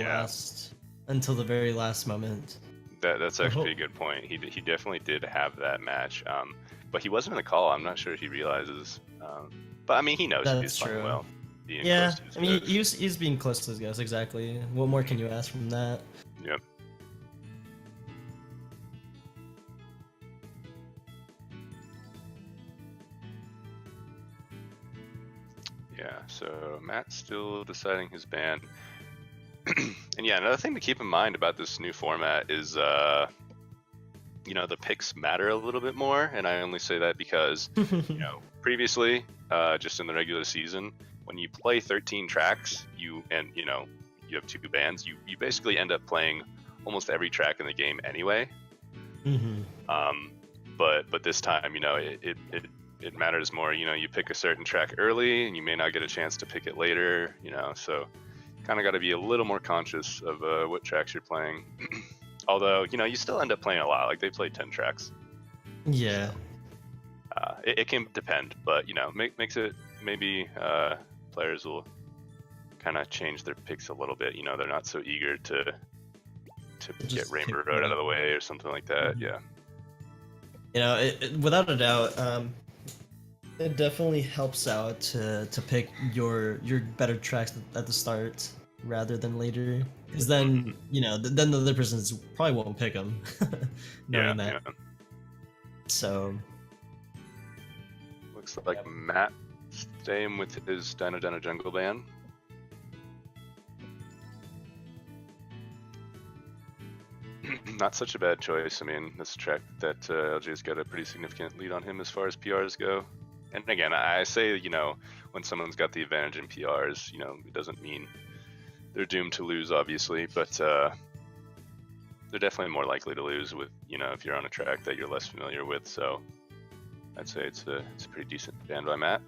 Speaker 2: until the very last moment.
Speaker 1: That's actually a good point. He definitely did have that match, but he wasn't in the call. I'm not sure he realizes. But I mean, he knows he's playing well.
Speaker 2: Yeah, I mean, he's being close to his guys, exactly. What more can you ask from that?
Speaker 1: Yep. Yeah, so Matt's still deciding his ban. And yeah, another thing to keep in mind about this new format is, the picks matter a little bit more, and I only say that because, previously, just in the regular season, when you play 13 tracks, you you have 2 bands, you basically end up playing almost every track in the game anyway. But this time, it matters more. You pick a certain track early, and you may not get a chance to pick it later. So kind of got to be a little more conscious of what tracks you're playing. Although you still end up playing a lot. Like they play 10 tracks.
Speaker 2: Yeah.
Speaker 1: So, it can depend, but makes it maybe players will kind of change their picks a little bit. They're not so eager to get Rainbow Road out of the way or something like that. Yeah.
Speaker 2: Without a doubt, it definitely helps out to pick your better tracks at the start rather than later, because then then the other person probably won't pick them. Knowing that. Yeah. So.
Speaker 1: Looks like Matt staying with his Dino Dino Jungle Band. Not such a bad choice. I mean, this track that LJ's got a pretty significant lead on him as far as PRs go. And again, I say, when someone's got the advantage in PRs, it doesn't mean they're doomed to lose, obviously, but they're definitely more likely to lose with, if you're on a track that you're less familiar with. So I'd say it's a pretty decent band by Matt.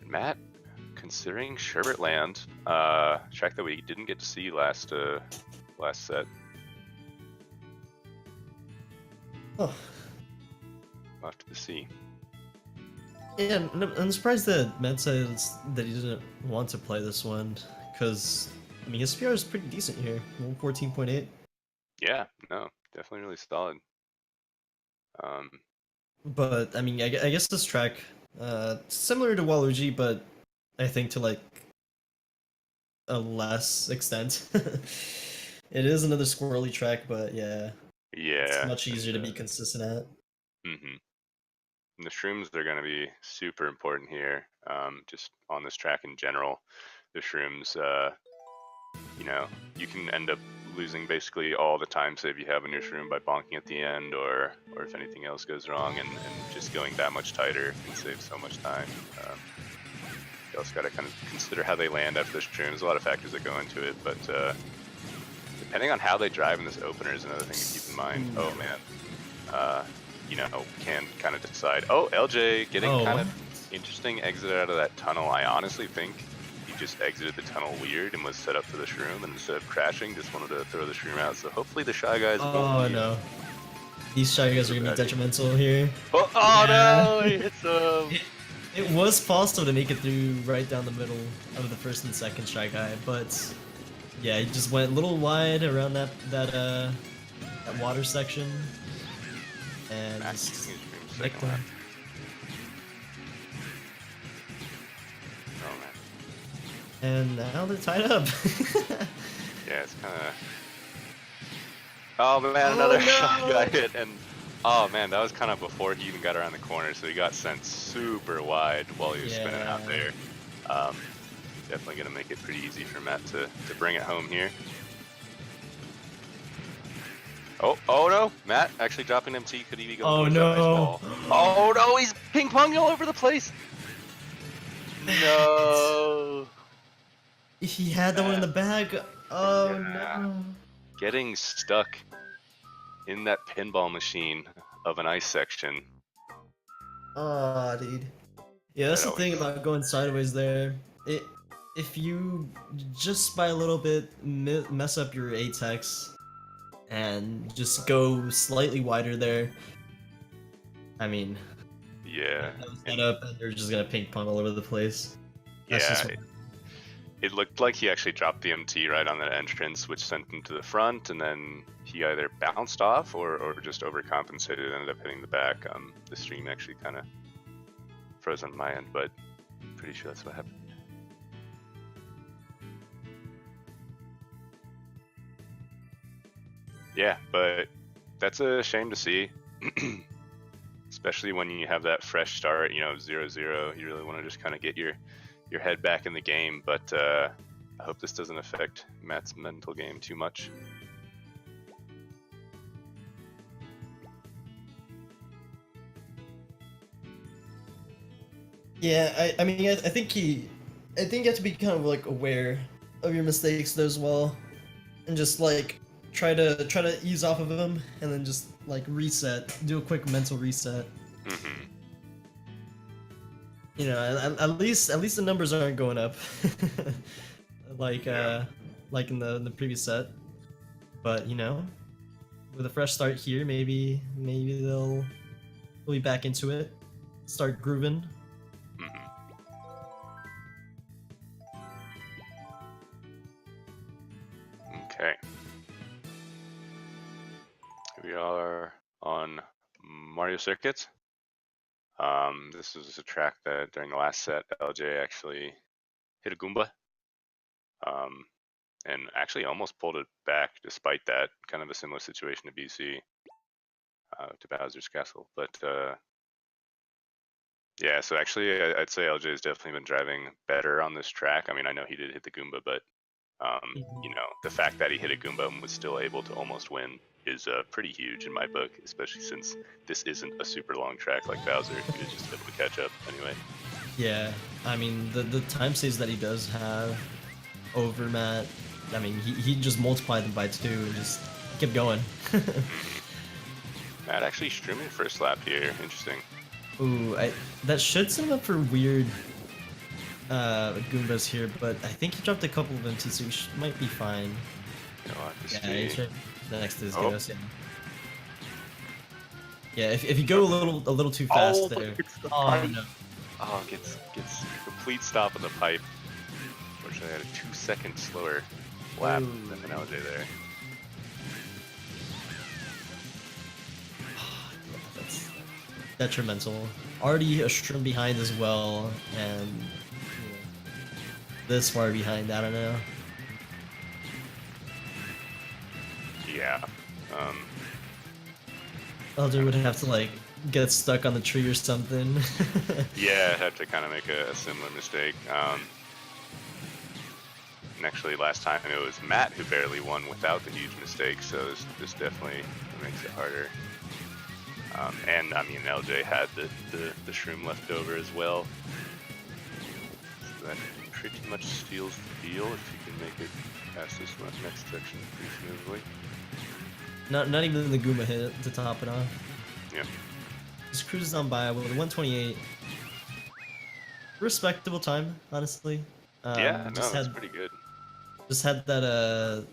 Speaker 1: And Matt, considering Sherbetland, track that we didn't get to see last set.
Speaker 2: Oh.
Speaker 1: We'll have to see.
Speaker 2: Yeah, I'm surprised that Matt said that he didn't want to play this one, because I mean his PR is pretty decent here, 14.8.
Speaker 1: Yeah, no, definitely really solid.
Speaker 2: But I mean, I guess this track, similar to Waluigi, but I think to like a less extent. It is another squirrely track, but yeah, it's much easier to be consistent at.
Speaker 1: Mm-hmm. And the shrooms, they're going to be super important here. Just on this track in general, the shrooms, you can end up losing basically all the time save you have in your shroom by bonking at the end, or if anything else goes wrong, and just going that much tighter can save so much time. You also got to kind of consider how they land after the shroom. There's a lot of factors that go into it, but depending on how they drive in this opener is another thing to keep in mind. Oh man, can kind of decide. Oh, LJ getting kind of interesting exit out of that tunnel. I honestly think he just exited the tunnel weird and was set up for the shroom, and instead of crashing, just wanted to throw the shroom out. So hopefully the Shy Guys won't be...
Speaker 2: no. These Shy Guys are going to be detrimental here.
Speaker 1: No! He hits them!
Speaker 2: It was possible to make it through right down the middle of the first and second Shy Guy, but yeah, he just went a little wide around that water section. And just nicked him. And now they're tied up.
Speaker 1: Yeah, it's kind of... Oh man, another Shy Guy hit, and oh man, that was kind of before he even got around the corner, so he got sent super wide while he was spinning out there. Definitely going to make it pretty easy for Matt to bring it home here. Oh no, Matt actually dropping MT. Could he be going towards that ice ball? Oh no, he's ping ponging all over the place. No.
Speaker 2: He had that one in the bag. Oh no.
Speaker 1: Getting stuck in that pinball machine of an ice section.
Speaker 2: Oh, dude. Yeah, that's the thing about going sideways there. If you just by a little bit mess up your apex and just go slightly wider there, I mean,
Speaker 1: yeah,
Speaker 2: set up and you're just gonna ping pong all over the place.
Speaker 1: That's it looked like he actually dropped the MT right on that entrance, which sent him to the front, and then he either bounced off or just overcompensated and ended up hitting the back. The stream actually kind of froze on my end, but I'm pretty sure that's what happened. Yeah, but that's a shame to see, especially when you have that fresh start, 0-0. You really want to just kind of get your head back in the game, but I hope this doesn't affect Matt's mental game too much.
Speaker 2: Yeah, I mean, I think he I think you have to be kind of like aware of your mistakes though as well, and just like try to ease off of them, and then just like reset, do a quick mental reset.
Speaker 1: Mm-hmm.
Speaker 2: You know, at least the numbers aren't going up, like
Speaker 1: Yeah.
Speaker 2: like in the previous set. But you know, with a fresh start here, maybe they'll be back into it, start grooving.
Speaker 1: Mm-hmm. Okay. We are on Mario Circuit. This was a track that during the last set, LJ actually hit a Goomba, and actually almost pulled it back despite that. Kind of a similar situation to BC, to Bowser's Castle. But yeah, so actually I'd say LJ has definitely been driving better on this track. I mean, I know he did hit the Goomba, but you know, the fact that he hit a Goomba and was still able to almost win is pretty huge in my book, especially since this isn't a super long track like Bowser. He was just able to catch up anyway.
Speaker 2: Yeah, I mean the time saves that he does have over Matt. I mean he just multiplied them by 2 and just kept going.
Speaker 1: Matt actually streaming first lap here. Interesting.
Speaker 2: Ooh, that should set him up for weird Goombas here, but I think he dropped a couple of empties, so he might be fine.
Speaker 1: You know,
Speaker 2: Yeah, he's right next to his
Speaker 1: Oh.
Speaker 2: Geos, yeah. Yeah, if you go a little too fast there. Oh no.
Speaker 1: Oh, gets complete stop on the pipe. Unfortunately, I had a 2-second slower lap
Speaker 2: Ooh.
Speaker 1: than LJ there.
Speaker 2: That's detrimental. Already a string behind as well, and you know, this far behind, I don't know.
Speaker 1: Yeah.
Speaker 2: Elder would have to like get stuck on the tree or something.
Speaker 1: Yeah, I had to kind of make a similar mistake. And actually, last time it was Matt who barely won without the huge mistake, so this definitely makes it harder. And I mean, LJ had the shroom left over as well, so that pretty much seals the deal if you can make it past this next section pretty smoothly.
Speaker 2: Not even the Goomba hit to top it off.
Speaker 1: Yeah.
Speaker 2: Just cruises on by with a 128. Respectable time, honestly.
Speaker 1: Yeah, no, that's pretty good.
Speaker 2: Just had that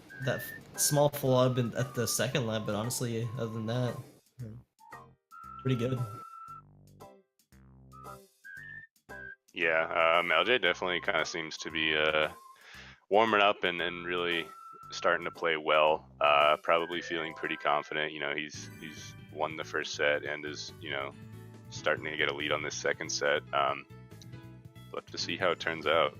Speaker 2: small flub at the second lap, but honestly, other than that, pretty good.
Speaker 1: Yeah, LJ definitely kind of seems to be warming up and really starting to play well. Probably feeling pretty confident. You know, he's won the first set and is, you know, starting to get a lead on this second set. We'll have to see how it turns out.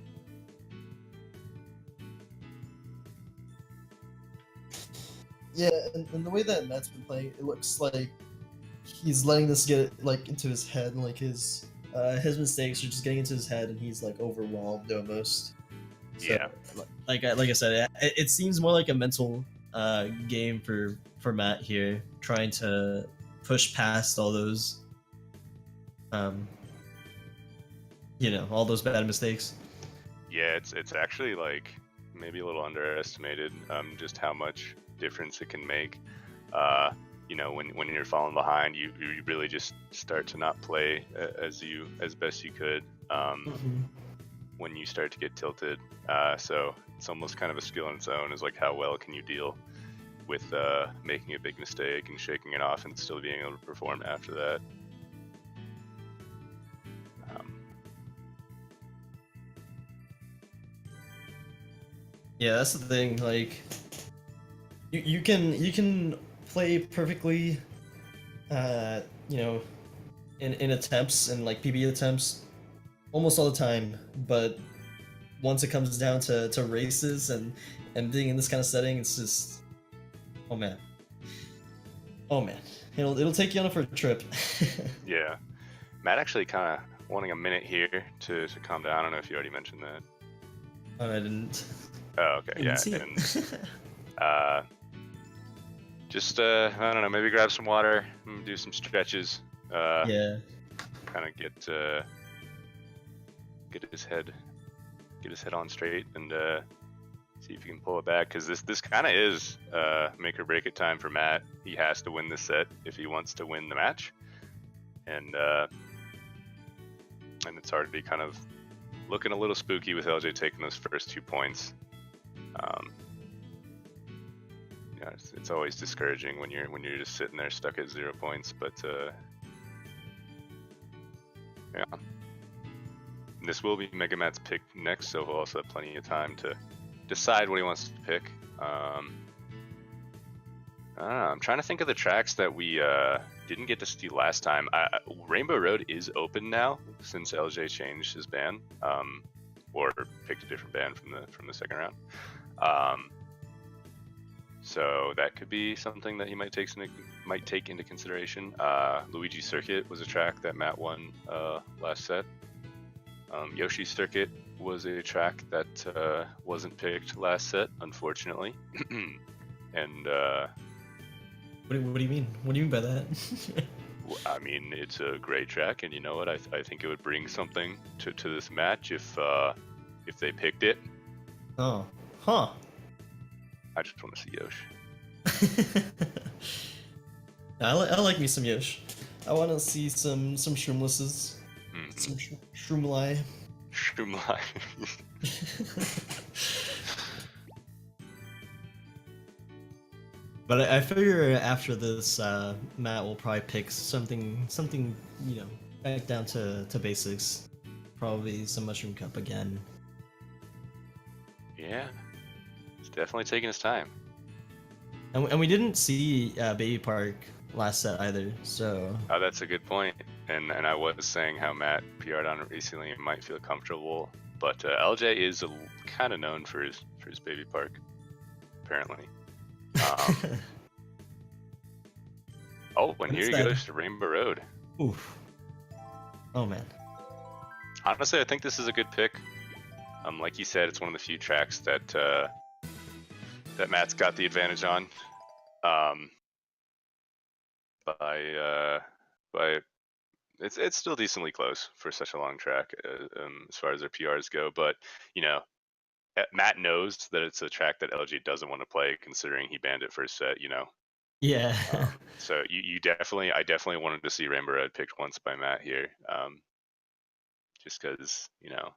Speaker 2: Yeah, and the way that Matt's been playing, it looks like he's letting this get like into his head, and like his mistakes are just getting into his head, and he's like overwhelmed almost. So,
Speaker 1: Yeah.
Speaker 2: Like I said, it seems more like a mental game for Matt here, trying to push past all those, you know, all those bad mistakes.
Speaker 1: Yeah, it's actually like maybe a little underestimated just how much difference it can make. You know, when you're falling behind, you really just start to not play as best you could when you start to get tilted. So it's almost kind of a skill in its own, is like how well can you deal with making a big mistake and shaking it off and still being able to perform after that.
Speaker 2: Yeah, that's the thing. Like, you can play perfectly, you know, in attempts and like PB attempts, almost all the time. But once it comes down to races and being in this kind of setting, it's just, oh man, it'll take you on for a trip.
Speaker 1: Yeah, Matt actually kind of wanting a minute here to calm down. I don't know if you already mentioned that.
Speaker 2: Oh, I didn't.
Speaker 1: Oh, okay, yeah, and just I don't know, maybe grab some water, do some stretches.
Speaker 2: Yeah.
Speaker 1: Kind of get his head get his head on straight and see if he can pull it back, because this kind of is make or break it time for Matt. He has to win this set if he wants to win the match, and it's already kind of looking a little spooky with LJ taking those first 2 points. Yeah, it's always discouraging when you're just sitting there stuck at 0 points, but yeah. This will be MegaMatt's pick next, so he'll also have plenty of time to decide what he wants to pick. I don't know, I'm trying to think of the tracks that we didn't get to see last time. Rainbow Road is open now since LJ changed his ban, or picked a different ban from the second round. So that could be something that he might take into consideration. Luigi Circuit was a track that Matt won last set. Yoshi Circuit was a track that wasn't picked last set, unfortunately. And
Speaker 2: what do you mean? What do you mean by that?
Speaker 1: I mean, it's a great track, and you know what? I think it would bring something to this match if they picked it.
Speaker 2: Oh, huh. I
Speaker 1: just want to see Yosh.
Speaker 2: I like me some Yosh. I want to see some Shroomlesses. Some Shroomlai.
Speaker 1: Shroomlai.
Speaker 2: But I figure after this, Matt will probably pick something, you know, back down to basics. Probably some Mushroom Cup again.
Speaker 1: Yeah. He's definitely taking his time.
Speaker 2: And we didn't see Baby Park last set either, so...
Speaker 1: Oh, that's a good point. And I was saying how Matt PR'd on it recently and might feel comfortable, but LJ is kind of known for his Baby Park, apparently. Oh, and here he goes to Rainbow Road.
Speaker 2: Oof. Oh, man.
Speaker 1: Honestly, I think this is a good pick. Like you said, it's one of the few tracks that that Matt's got the advantage on. It's still decently close for such a long track as far as their PRs go. But you know, Matt knows that it's a track that LG doesn't want to play, considering he banned it first set. You know.
Speaker 2: Yeah.
Speaker 1: So I definitely wanted to see Rainbow Road picked once by Matt here. Just because, you know,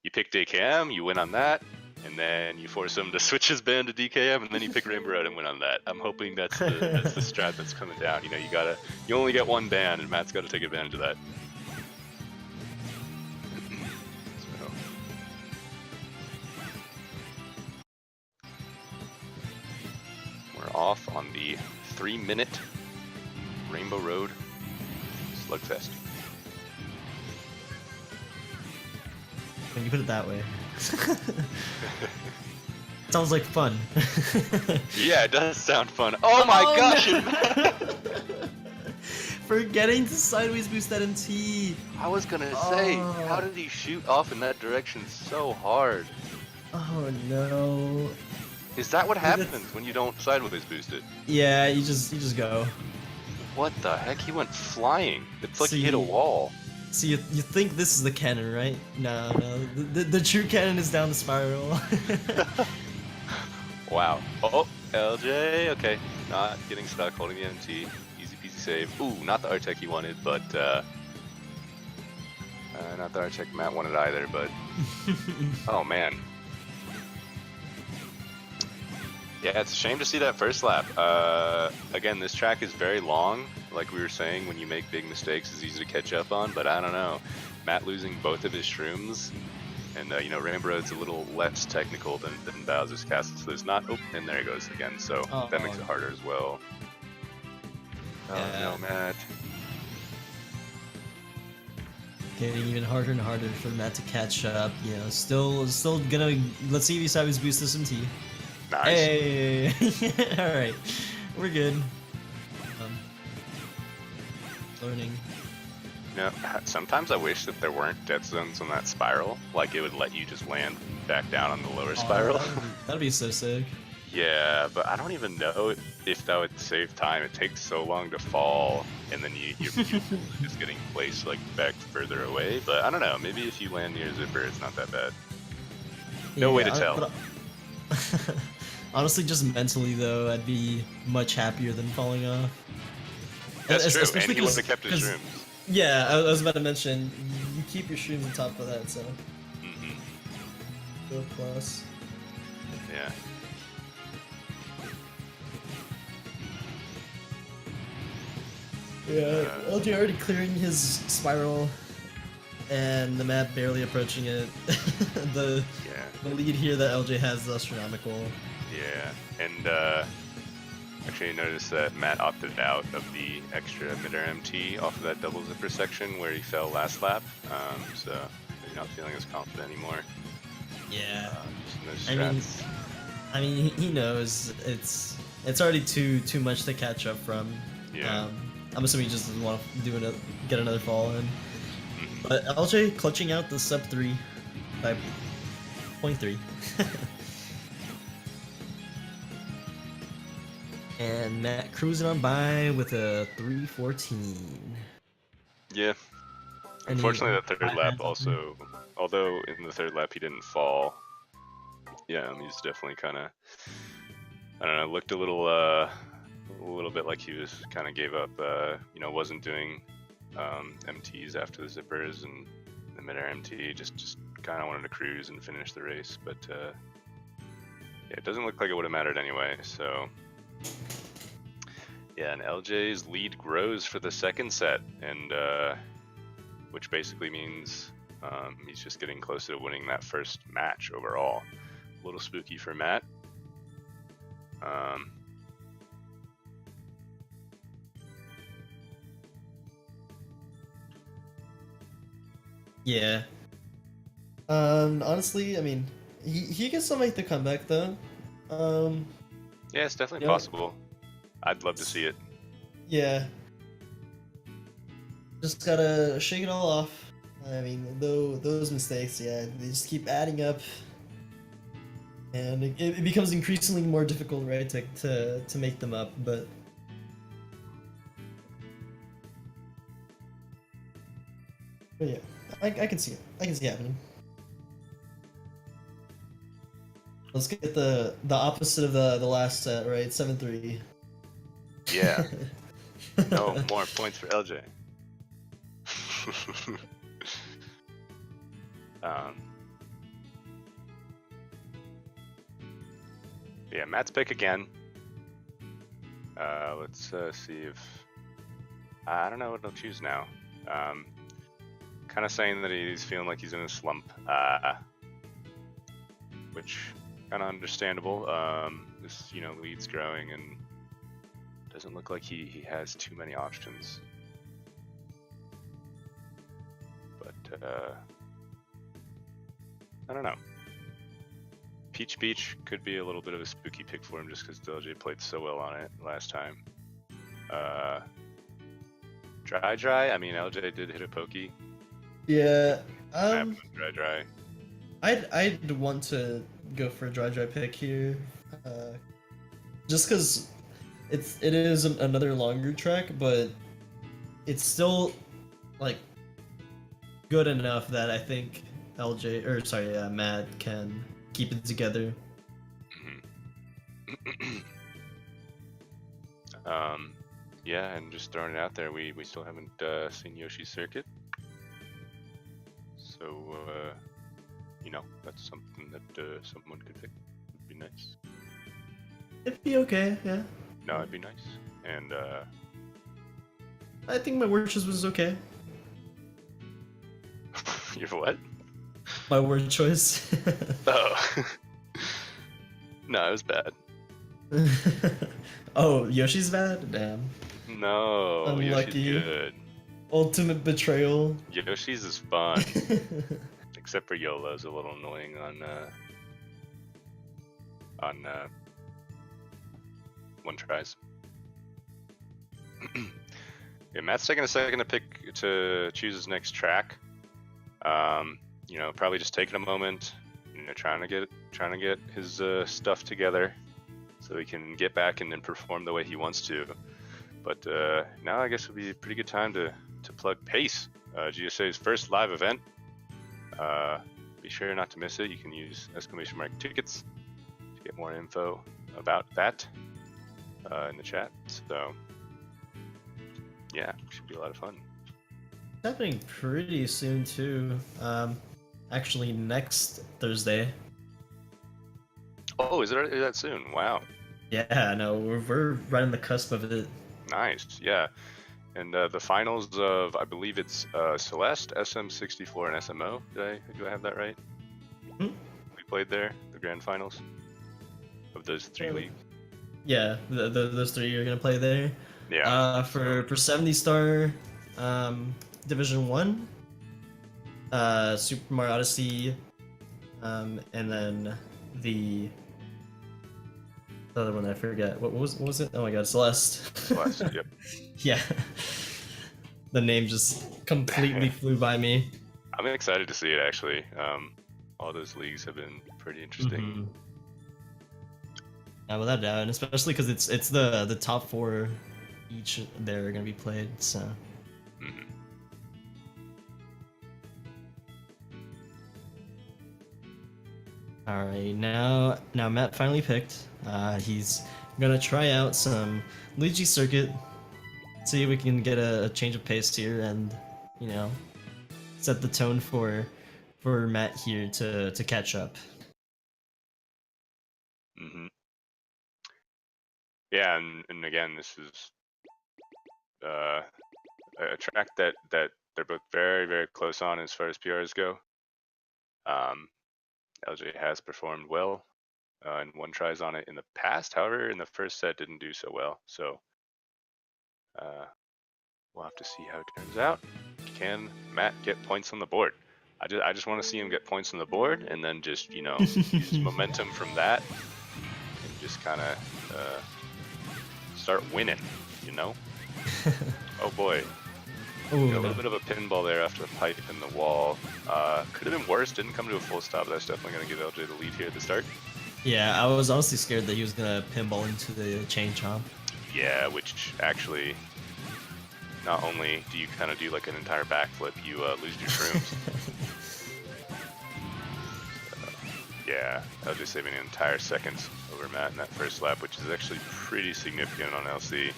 Speaker 1: you pick DKM, you win on that, and then you force him to switch his ban to DKM, and then you pick Rainbow Road and win on that. I'm hoping that's the strat that's coming down. You know, you only get one ban, and Matt's got to take advantage of that. So. We're off on the 3-minute Rainbow Road slugfest.
Speaker 2: When you put it that way. Sounds like fun.
Speaker 1: Yeah, it does sound fun. Oh my gosh!
Speaker 2: Forgetting to sideways boost that in T.
Speaker 1: I was gonna say, how did he shoot off in that direction so hard?
Speaker 2: Oh no.
Speaker 1: Is that what happens when you don't sideways boost it?
Speaker 2: Yeah, you just go.
Speaker 1: What the heck? He went flying. It's like he hit a wall.
Speaker 2: So you think this is the cannon, right? No. The true cannon is down the spiral.
Speaker 1: Wow. Oh, LJ. Okay. Not getting stuck, holding the MT. Easy peasy save. Ooh, not the R-Tech he wanted, but not the R-Tech Matt wanted either, but oh man. Yeah, it's a shame to see that first lap. Again, this track is very long. Like we were saying, when you make big mistakes, it's easy to catch up on, but I don't know. Matt losing both of his shrooms, and you know, Rainbow Road's a little less technical than Bowser's Castle, so there's not... Oh, and there he goes again, so that makes it harder as well. Oh no, Matt.
Speaker 2: Getting even harder and harder for Matt to catch up. You know, still gonna... Let's see if he sideways boosts this MT.
Speaker 1: Nice.
Speaker 2: Hey! Alright, we're good. Learning.
Speaker 1: Yeah, sometimes I wish that there weren't death zones on that spiral. Like, it would let you just land back down on the lower spiral.
Speaker 2: That'd be so sick.
Speaker 1: Yeah, but I don't even know if that would save time. It takes so long to fall, and then you're just getting placed like back further away. But I don't know, maybe if you land near Zipper, it's not that bad. No way to tell.
Speaker 2: But, honestly, just mentally though, I'd be much happier than falling off.
Speaker 1: That's true,
Speaker 2: Especially
Speaker 1: and he would have kept his shrooms.
Speaker 2: Yeah, I was about to mention, you keep your shrooms on top of that, so. Go plus.
Speaker 1: Yeah.
Speaker 2: Yeah, LJ already clearing his spiral, and the map barely approaching it. the lead here that LJ has is astronomical.
Speaker 1: Yeah, and actually noticed that Matt opted out of the extra mid-MT off of that double zipper section where he fell last lap, so he's not feeling as confident anymore.
Speaker 2: Yeah,
Speaker 1: no
Speaker 2: I mean, he knows it's already too much to catch up from.
Speaker 1: Yeah.
Speaker 2: I'm assuming he just doesn't want to get another fall in. But LJ clutching out the sub 3 by 0.3. And Matt cruising on by with a 3:14.
Speaker 1: Yeah. Unfortunately, the third lap also, although in the third lap he didn't fall, yeah, he's definitely kind of, I don't know, looked a little bit like he was kind of gave up, wasn't doing MTs after the zippers and the mid-air MT, just kind of wanted to cruise and finish the race, but yeah, it doesn't look like it would have mattered anyway, so yeah, and LJ's lead grows for the second set, and which basically means he's just getting closer to winning that first match overall. A little spooky for Matt.
Speaker 2: Yeah. Honestly, I mean, he can still make the comeback though.
Speaker 1: Yeah, it's definitely possible. I'd love to see it.
Speaker 2: Yeah. Just gotta shake it all off. I mean, those mistakes, yeah, they just keep adding up, and it becomes increasingly more difficult, right, to make them up. But yeah, I can see it. I can see it happening. Let's get the opposite of the last set, right? 7-3.
Speaker 1: Yeah. No more points for LJ. Yeah, Matt's pick again. Let's see if I don't know what he'll choose now. Kind of saying that he's feeling like he's in a slump, which kind of understandable. This lead's growing and doesn't look like he has too many options. But I don't know. Peach Beach could be a little bit of a spooky pick for him just because LJ played so well on it last time. Dry. I mean, LJ did hit a pokey.
Speaker 2: Yeah.
Speaker 1: Dry.
Speaker 2: I'd want to go for a dry pick here, just because it is another longer track, but it's still like good enough that I think Matt can keep it together.
Speaker 1: Yeah, and just throwing it out there, we still haven't seen Yoshi's circuit, so that's something that someone could pick. Would be nice.
Speaker 2: It'd be okay, yeah.
Speaker 1: No, it'd be nice, and
Speaker 2: I think my word choice was okay.
Speaker 1: Your what?
Speaker 2: My word choice.
Speaker 1: Oh. No, it was bad.
Speaker 2: Oh, Yoshi's bad? Damn.
Speaker 1: No,
Speaker 2: Unlucky.
Speaker 1: Yoshi's good.
Speaker 2: Ultimate betrayal.
Speaker 1: Yoshi's is fun. Except for YOLO's a little annoying on one tries. Yeah, Matt's taking a second to choose his next track. Probably just taking a moment, trying to get his stuff together so he can get back and then perform the way he wants to. But now I guess would be a pretty good time to plug Pace, GSA's first live event. Be sure not to miss it. You can use !tickets to get more info about that in the chat. So yeah, should be a lot of fun.
Speaker 2: It's happening pretty soon too. Actually next Thursday.
Speaker 1: Oh, is that soon? Wow.
Speaker 2: Yeah, no, we're right on the cusp of it.
Speaker 1: Nice, yeah. And the finals of, I believe it's Celeste, SM64, and SMO. Do I have that right?
Speaker 2: Hmm?
Speaker 1: We played there, the grand finals of those three leagues.
Speaker 2: Yeah, those three are gonna play there.
Speaker 1: Yeah.
Speaker 2: For 70 star, Division 1, Super Mario Odyssey, and then the other one I forget. What was it? Oh my god, Celeste.
Speaker 1: Celeste, yep.
Speaker 2: Yeah. The name just completely flew by me.
Speaker 1: I'm excited to see it actually. All those leagues have been pretty interesting.
Speaker 2: Mm-hmm. Yeah, without doubt, and especially because it's the top 4 each there are gonna be played. So.
Speaker 1: Mm-hmm.
Speaker 2: All right, now Matt finally picked. He's gonna try out some Luigi Circuit. See if we can get a change of pace here, and you know, set the tone for Matt here to catch up.
Speaker 1: Mm-hmm. Yeah, and again, this is a track that they're both very, very close on as far as PRs go. LJ has performed well and won tries on it in the past. However, in the first set didn't do so well. So we'll have to see how it turns out. Can Matt get points on the board? I just want to see him get points on the board and then just, you know, use momentum from that and just kind of start winning, you know? Oh boy.
Speaker 2: Ooh,
Speaker 1: a little bit of a pinball there after the pipe in the wall. Could have been worse, didn't come to a full stop. That's definitely going to give LJ the lead here at the start.
Speaker 2: Yeah, I was honestly scared that he was gonna pinball into the chain chomp.
Speaker 1: Yeah, which actually, not only do you kind of do like an entire backflip, you lose your shrooms. Yeah, LJ saving an entire seconds over Matt in that first lap, which is actually pretty significant on LC.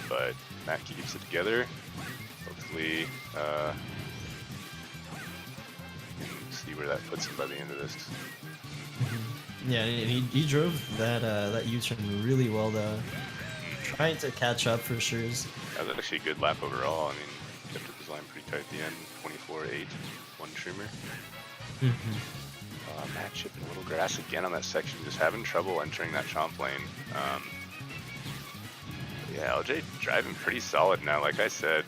Speaker 1: But Matt keeps it together. Hopefully, see where that puts him by the end of this.
Speaker 2: Yeah, he drove that U-turn really well though. Trying to catch up for sure.
Speaker 1: That was actually a good lap overall. I mean, kept his line pretty tight at the end. 24.8, one trimmer. Matt chipping a little grass again on that section, just having trouble entering that chomp lane. Yeah, LJ driving pretty solid now. Like I said,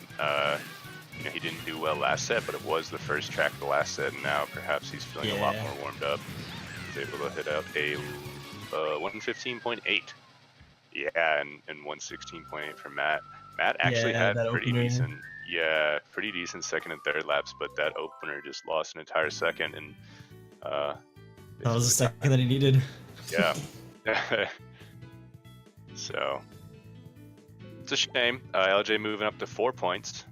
Speaker 1: you know, he didn't do well last set, but it was the first track of the last set, and now perhaps he's feeling a lot more warmed up. He's able to hit out a 115.8. Yeah, and 116.8 for Matt. Matt actually had pretty decent second and third laps, but that opener just lost an entire second, and
Speaker 2: that was the second that he needed.
Speaker 1: Yeah. So it's a shame. LJ moving up to 4 points,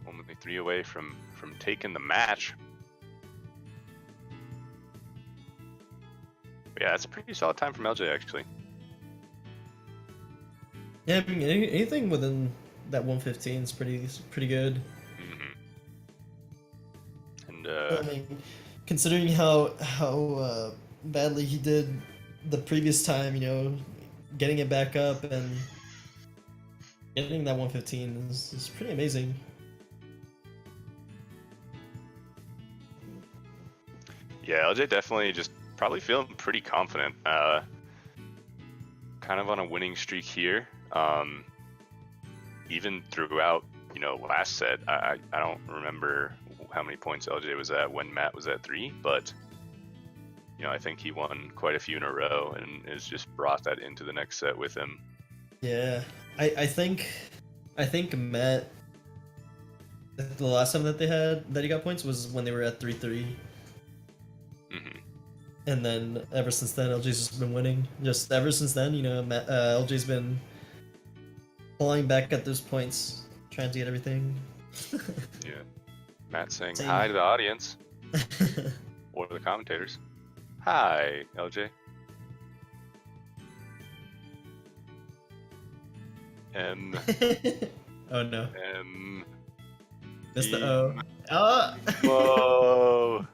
Speaker 1: only 3 away from taking the match. But yeah, that's a pretty solid time from LJ actually.
Speaker 2: Yeah, I mean, anything within that 115 is pretty good.
Speaker 1: And
Speaker 2: I mean, considering how badly he did the previous time, you know, getting it back up and getting that 115 is pretty amazing.
Speaker 1: Yeah, LJ definitely just probably feeling pretty confident. Kind of on a winning streak here. Even throughout, you know, last set, I don't remember how many points LJ was at when Matt was at 3, but you know, I think he won quite a few in a row and has just brought that into the next set with him.
Speaker 2: Yeah, I think Matt, the last time that he got points was when they were at 3-3. And then ever since then, LJ's just been winning. Just ever since then, you know, LJ's been flying back at those points, trying to get everything.
Speaker 1: Yeah. Matt saying hi to the audience. or the commentators. Hi, LJ.
Speaker 2: Oh no. That's
Speaker 1: E
Speaker 2: the O. Oh!
Speaker 1: Whoa!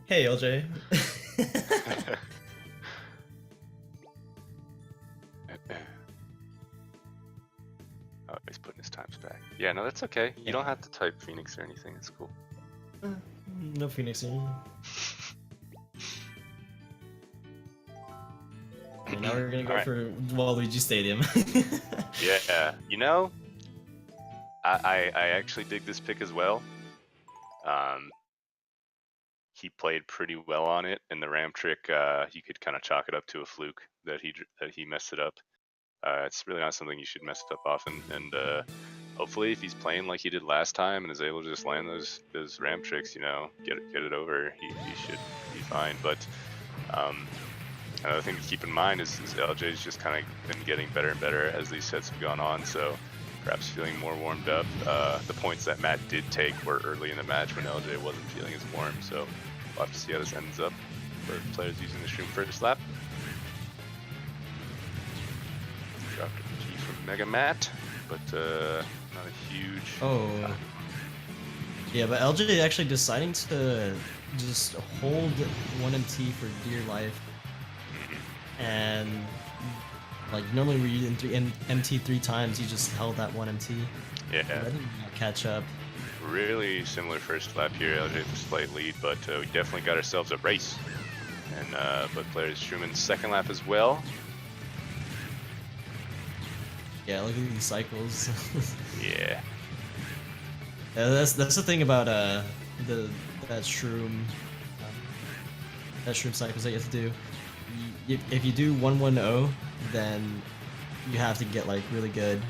Speaker 2: Hey, LJ.
Speaker 1: Oh, he's putting his times back. Yeah, no, that's okay. You don't have to type Phoenix or anything. It's cool.
Speaker 2: No Phoenix here. And now we're gonna go for Waluigi Stadium.
Speaker 1: Yeah, you know, I actually dig this pick as well. He played pretty well on it, and the ramp trick, you could kind of chalk it up to a fluke that he messed it up. It's really not something you should mess up often, and hopefully, if he's playing like he did last time and is able to just land those ramp tricks, you know, get it over, he should be fine. But another thing to keep in mind is LJ's just kind of been getting better and better as these sets have gone on, so perhaps feeling more warmed up. The points that Matt did take were early in the match when LJ wasn't feeling as warm, so we'll have to see how this ends up for players using the stream first lap. Dropped a key from MegaMatt, but not a huge...
Speaker 2: Oh. Yeah, but LJ actually deciding to just hold 1MT for dear life. And like normally we in MT 3 times, you just held that 1MT.
Speaker 1: Yeah.
Speaker 2: Let him catch up.
Speaker 1: Really similar first lap here. LJ with a slight lead, but we definitely got ourselves a race. And but players Truman's second lap as well.
Speaker 2: Yeah, look at these cycles.
Speaker 1: Yeah.
Speaker 2: Yeah, that's the thing about that shroom cycles that you have to do. If you do 1-1-0, then you have to get like really good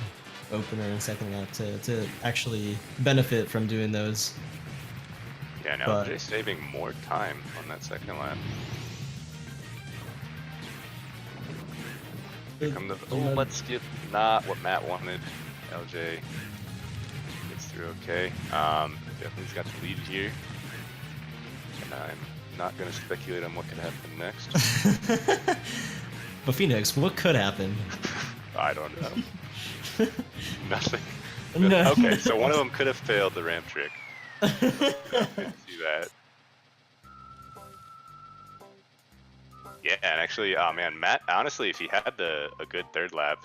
Speaker 2: opener and second lap to actually benefit from doing those.
Speaker 1: Yeah, now LJ saving more time on that second lap. Here come the let's skip. Not what Matt wanted. LJ gets through okay. Definitely's got the lead here. And I'm not going to speculate on what could happen next.
Speaker 2: But Phoenix, what could happen?
Speaker 1: I don't know. Nothing.
Speaker 2: No.
Speaker 1: Okay, so one of them could have failed the ramp trick. I didn't see that. Yeah, and actually, oh man, Matt, honestly, if he had a good third lap,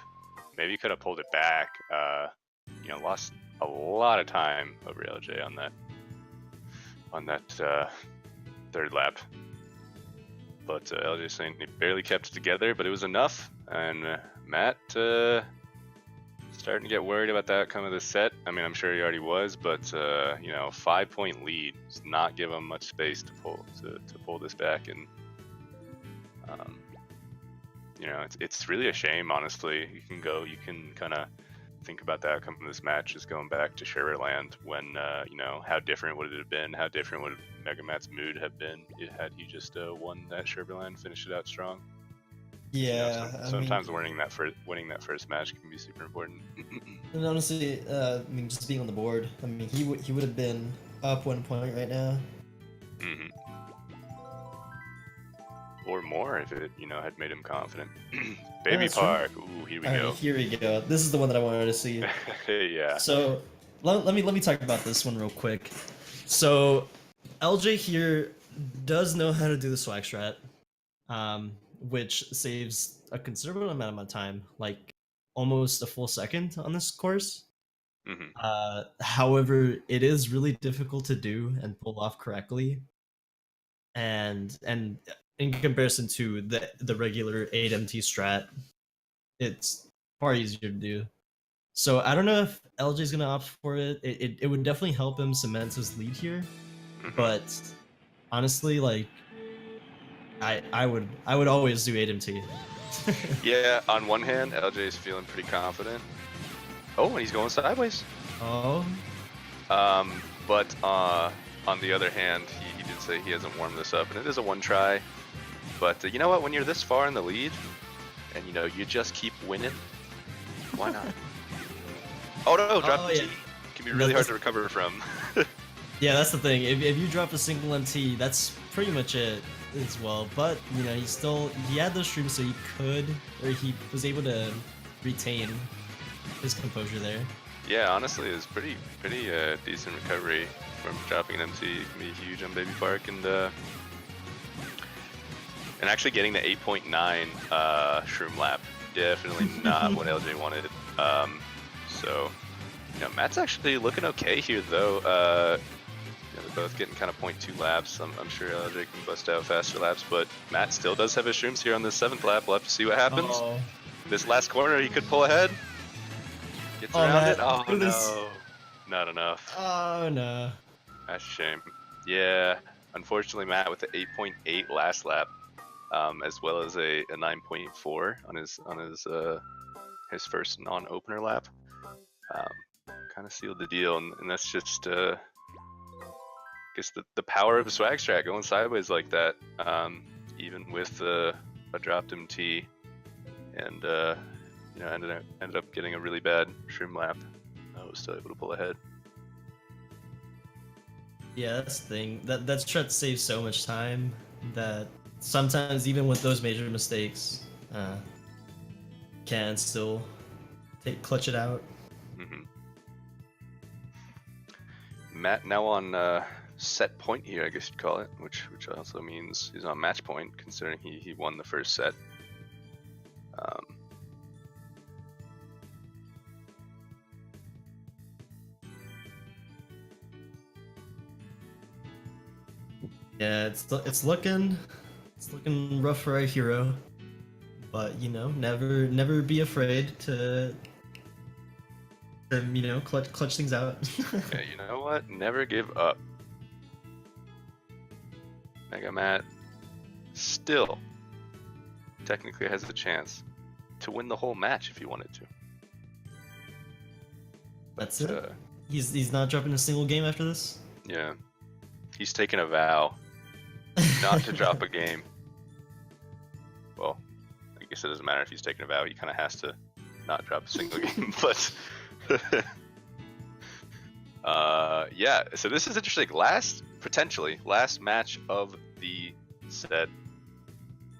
Speaker 1: maybe he could have pulled it back. You know, lost a lot of time over LJ on that third lap. But LJ saying he barely kept it together, but it was enough. And Matt starting to get worried about the outcome of the set. I mean, I'm sure he already was, but you know, 5-point lead does not give him much space to pull this back. And you know, it's really a shame, honestly. You can kind of think about the outcome of this match just going back to Sherverland when, you know, how different would it have been? How different would MegaMatt's mood have been had he just won that Sherverland, finished it out strong?
Speaker 2: Yeah,
Speaker 1: you know, sometimes winning that first match can be super important.
Speaker 2: And honestly, I mean, just being on the board, I mean, he would have been up 1 point right now.
Speaker 1: Mm-hmm. Or more if it, you know, had made him confident. Baby Park. True. Ooh, here we go.
Speaker 2: Here we go. This is the one that I wanted to see.
Speaker 1: Yeah.
Speaker 2: So let me talk about this one real quick. So LJ here does know how to do the swag strat, which saves a considerable amount of time, like almost a full second on this course.
Speaker 1: Mm-hmm.
Speaker 2: However, it is really difficult to do and pull off correctly. And in comparison to the regular 8MT strat, it's far easier to do. So I don't know if LJ's gonna opt for it. It would definitely help him cement his lead here, but honestly, like I would always do 8MT.
Speaker 1: Yeah, on one hand, LJ is feeling pretty confident. Oh, and he's going sideways.
Speaker 2: Oh.
Speaker 1: But on the other hand, he did say he hasn't warmed this up, and it is a one try. But you know what? When you're this far in the lead, and you know you just keep winning, why not? Oh no! Drop the T. It can be really hard to recover from.
Speaker 2: Yeah, that's the thing. If you drop a single MT, that's pretty much it as well. But you know, he had those streams, so he could, or he was able to retain his composure there.
Speaker 1: Yeah, honestly, it was pretty decent recovery from dropping an MT. It can be huge on Baby Park, and actually getting the 8.9 shroom lap. Definitely not what LJ wanted. So, you know, Matt's actually looking okay here, though. You know, they're both getting kind of 0.2 laps. I'm sure LJ can bust out faster laps, but Matt still does have his shrooms here on the 7th lap. We'll have to see what happens.
Speaker 2: Oh.
Speaker 1: This last corner, he could pull ahead. Gets around
Speaker 2: Matt,
Speaker 1: it. Oh, no.
Speaker 2: this.
Speaker 1: Not enough.
Speaker 2: Oh, no.
Speaker 1: That's a shame. Yeah, unfortunately, Matt with the 8.8 last lap, as well as a 9.4 on his first non-opener lap, kind of sealed the deal, and that's just I guess the power of a swag strat going sideways like that, even with a dropped MT, and you know, ended up getting a really bad shroom lap. I was still able to pull ahead.
Speaker 2: Yeah, that's the thing. That strat saves so much time that sometimes even with those major mistakes, can still clutch it out.
Speaker 1: Mm-hmm. Matt now on set point here, I guess you'd call it, which also means he's on match point, considering he won the first set.
Speaker 2: Yeah, it's looking rough for our hero, but you know, never be afraid to you know, clutch things out.
Speaker 1: Yeah, you know what? Never give up. MegaMatt still technically has a chance to win the whole match if he wanted to.
Speaker 2: That's it. He's not dropping a single game after this.
Speaker 1: Yeah, he's taken a vow not to drop a game. Well, I guess it doesn't matter if he's taken a vow. He kind of has to not drop a single game, but yeah. So this is interesting. Potentially last match of the set,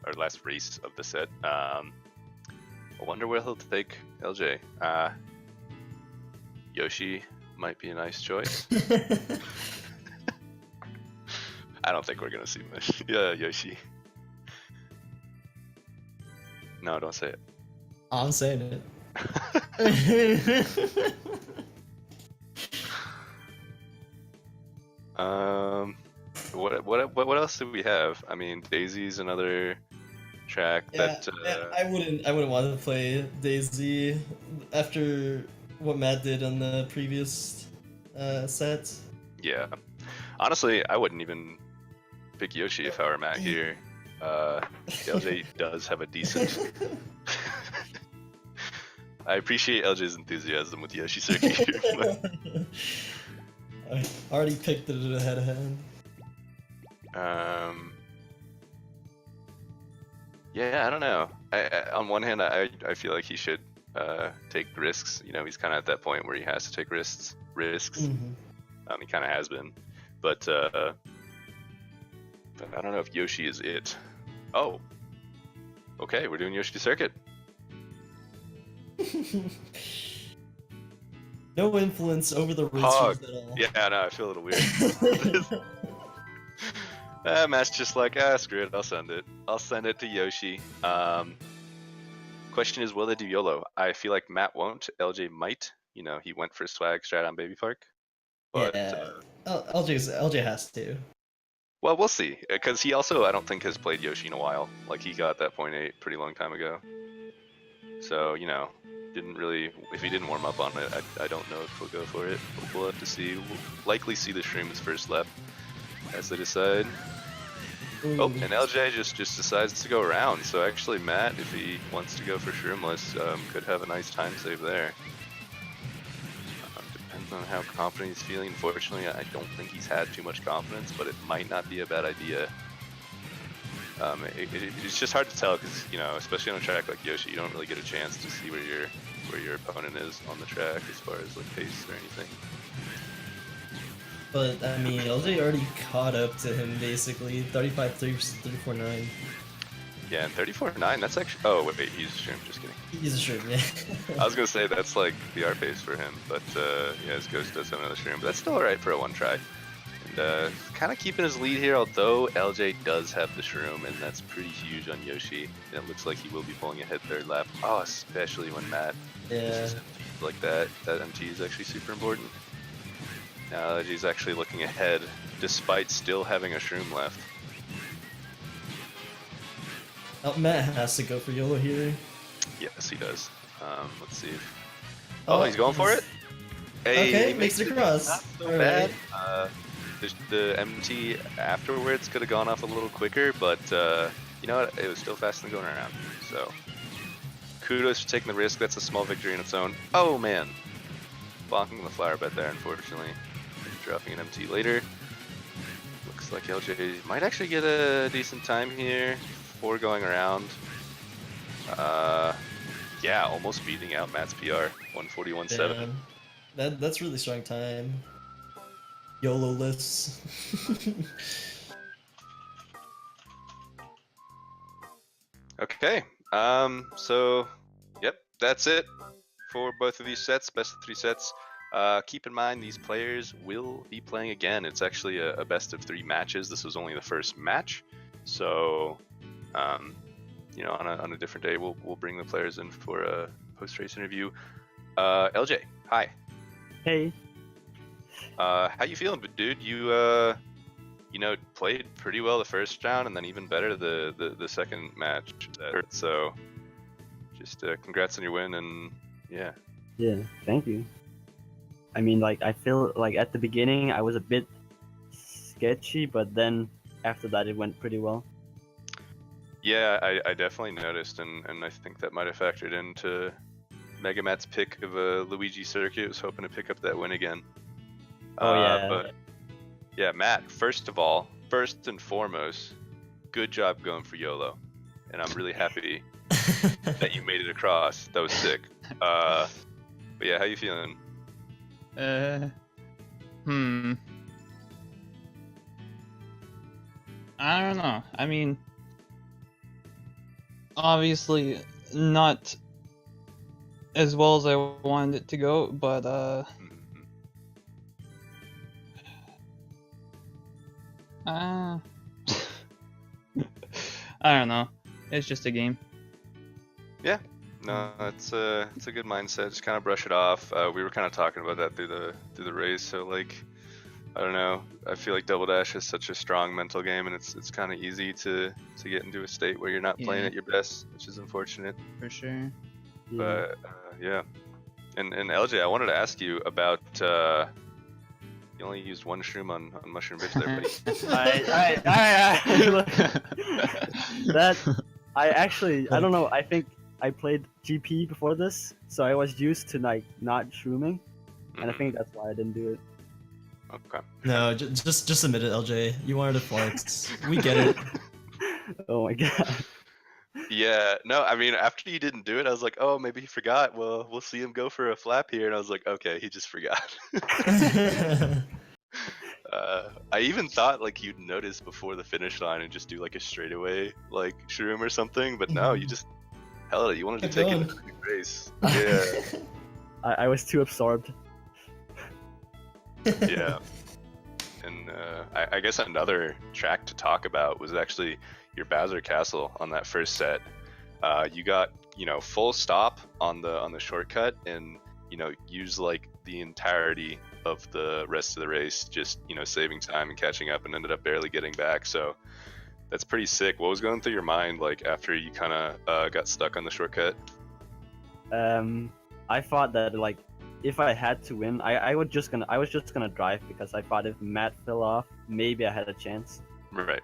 Speaker 1: or last race of the set. I wonder where he'll take LJ. Yoshi might be a nice choice. I don't think we're gonna see much. Yeah, Yoshi. No, don't say it.
Speaker 2: I'm saying it.
Speaker 1: What else do we have? I mean, Daisy's another track that.
Speaker 2: I wouldn't want to play Daisy after what Matt did on the previous set.
Speaker 1: Yeah, honestly, I wouldn't even pick Yoshi if I were Matt here. LJ does have a decent. I appreciate LJ's enthusiasm with Yoshi Circuit here.
Speaker 2: I already picked it ahead of him.
Speaker 1: Yeah, I don't know. On one hand, I feel like he should take risks. You know, he's kind of at that point where he has to take risks.
Speaker 2: Mm-hmm.
Speaker 1: He kind of has been, but I don't know if Yoshi is it. Oh, okay, we're doing Yoshi Circuit.
Speaker 2: No influence over the racers at all.
Speaker 1: Yeah, no, I feel a little weird. Matt's just like, screw it, I'll send it. I'll send it to Yoshi. Question is, will they do YOLO? I feel like Matt won't. LJ might. You know, he went for swag strat on Baby Park. But,
Speaker 2: yeah, LJ has to.
Speaker 1: Well, we'll see, because he also, I don't think, has played Yoshi in a while. Like, he got that 0.8 pretty long time ago. So, you know, if he didn't warm up on it, I don't know if he'll go for it. We'll have to see. We'll likely see the streams first lap as they decide. Ooh. Oh, and LJ just decides to go around. So actually, Matt, if he wants to go for shroomless, could have a nice time save there. Depends on how confident he's feeling. Unfortunately, I don't think he's had too much confidence, but it might not be a bad idea. It's just hard to tell because, you know, especially on a track like Yoshi, you don't really get a chance to see where your opponent is on the track as far as like pace or anything.
Speaker 2: But I mean, LJ already caught up to him basically. 35-3 versus 34-9.
Speaker 1: Yeah, and 34.9, that's actually. Oh, wait, he's a shroom, just kidding.
Speaker 2: He's a shroom, yeah.
Speaker 1: I was gonna say that's like the art base for him, but yeah, his ghost does have another shroom, but that's still alright for a one try. And kind of keeping his lead here, although LJ does have the shroom, and that's pretty huge on Yoshi. And it looks like he will be pulling ahead third lap. Oh, especially when Matt
Speaker 2: Yeah.
Speaker 1: like that. That MT is actually super important. Now LJ's actually looking ahead, despite still having a shroom left.
Speaker 2: Oh, Matt has to go for YOLO here.
Speaker 1: Yes, he does. Let's see. Oh, he's going for it. Hey,
Speaker 2: Okay,
Speaker 1: he
Speaker 2: makes it across.
Speaker 1: Not so
Speaker 2: All
Speaker 1: bad.
Speaker 2: right.
Speaker 1: The MT afterwards could have gone off a little quicker, but you know what? It was still faster than going around. So kudos for taking the risk. That's a small victory in its own. Oh man, bonking the flower bed there, unfortunately. Dropping an MT later. Looks like LJ might actually get a decent time here before going around. Yeah, almost beating out Matt's PR, 141.7.
Speaker 2: That's really strong time. YOLO lists.
Speaker 1: Okay, so, yep, that's it for both of these sets, best of 3 sets. Keep in mind, these players will be playing again. It's actually a best of 3 matches. This was only the first match, so, you know, on a different day, we'll bring the players in for a post-race interview. LJ, hi.
Speaker 3: Hey.
Speaker 1: How you feeling, dude? You know, played pretty well the first round, and then even better the second match. So, just congrats on your win, and yeah.
Speaker 3: Yeah, thank you. I mean, like, I feel like at the beginning I was a bit sketchy, but then after that it went pretty well.
Speaker 1: Yeah, I definitely noticed, and I think that might have factored into MegaMatt's pick of a Luigi circuit. I was hoping to pick up that win again.
Speaker 3: Oh yeah.
Speaker 1: But yeah, Matt, first and foremost, good job going for YOLO. And I'm really happy that you made it across. That was sick. But yeah, how you feeling?
Speaker 4: I don't know. I mean, obviously not as well as I wanted it to go, but I don't know. It's just a game.
Speaker 1: Yeah, no, it's a good mindset. Just kind of brush it off. We were kind of talking about that through the race. So like, I don't know. I feel like Double Dash is such a strong mental game, and it's kind of easy to get into a state where you're not playing at your best, which is unfortunate.
Speaker 4: For sure.
Speaker 1: But yeah, and LJ, I wanted to ask you about. You only used one shroom on Mushroom Bitch there, buddy.
Speaker 3: I don't know. I think I played GP before this, so I was used to like not shrooming, and I think that's why I didn't do it.
Speaker 1: Okay.
Speaker 2: No, just admit it, LJ. You wanted to flex. We get it.
Speaker 3: Oh my god.
Speaker 1: Yeah, no, I mean, after you didn't do it, I was like, oh, maybe he forgot. Well, we'll see him go for a flap here, and I was like, okay, he just forgot. I even thought like you'd notice before the finish line and just do like a straightaway like shroom or something, but no, you just held it. You wanted to take it into the race. Yeah.
Speaker 3: I was too absorbed.
Speaker 1: Yeah. And I guess another track to talk about was actually your Bowser Castle on that first set. You got, you know, full stop on the shortcut, and you know, use like the entirety of the rest of the race, just, you know, saving time and catching up, and ended up barely getting back. So that's pretty sick. What was going through your mind like after you kind of got stuck on the shortcut?
Speaker 3: I thought that like if I had to win, I was just gonna drive, because I thought if Matt fell off, maybe I had a chance.
Speaker 1: Right.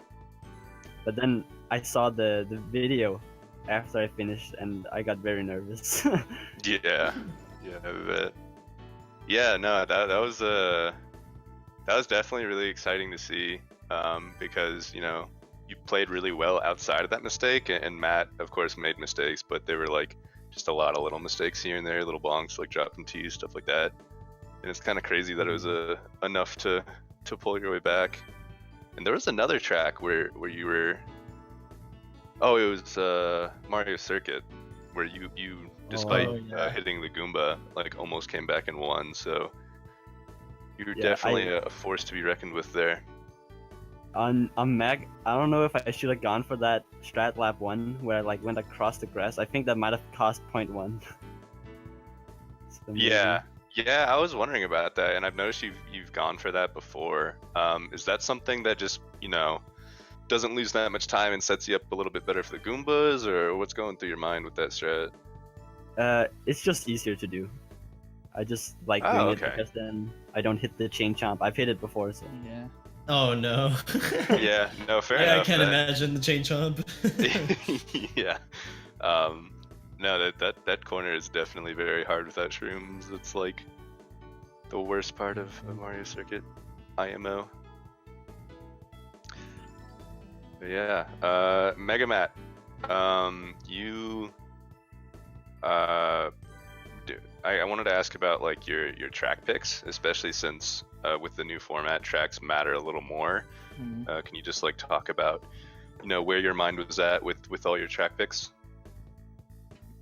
Speaker 3: But then I saw the video after I finished, and I got very nervous.
Speaker 1: Yeah, I bet. Yeah, no, that was definitely really exciting to see, because, you know, you played really well outside of that mistake, and Matt, of course, made mistakes, but they were like just a lot of little mistakes here and there, little bonks, like dropping T's, stuff like that. And it's kind of crazy that it was enough to to pull your way back. And there was another track where you were. Oh, it was Mario Circuit, where you despite hitting the Goomba, like almost came back and won. So you're definitely a force to be reckoned with there.
Speaker 3: On Mag, I don't know if I should have gone for that strat lap 1 where I like went across the grass. I think that might have cost 0.1. So
Speaker 1: yeah, I was wondering about that, and I've noticed you've gone for that before. Is that something that just doesn't lose that much time and sets you up a little bit better for the Goombas, or what's going through your mind with that strat?
Speaker 3: It's just easier to do. I just like doing it because then I don't hit the chain chomp. I've hit it before, so
Speaker 4: Yeah.
Speaker 2: Oh no.
Speaker 1: Yeah, no, fair
Speaker 2: yeah,
Speaker 1: enough.
Speaker 2: I can't imagine the chain chomp.
Speaker 1: Yeah. No, that corner is definitely very hard without shrooms. It's like the worst part of Mario Circuit, IMO. But yeah, MegaMatt, I wanted to ask about like your track picks, especially since with the new format, tracks matter a little more.
Speaker 4: Mhm.
Speaker 1: Can you just like talk about where your mind was at with all your track picks?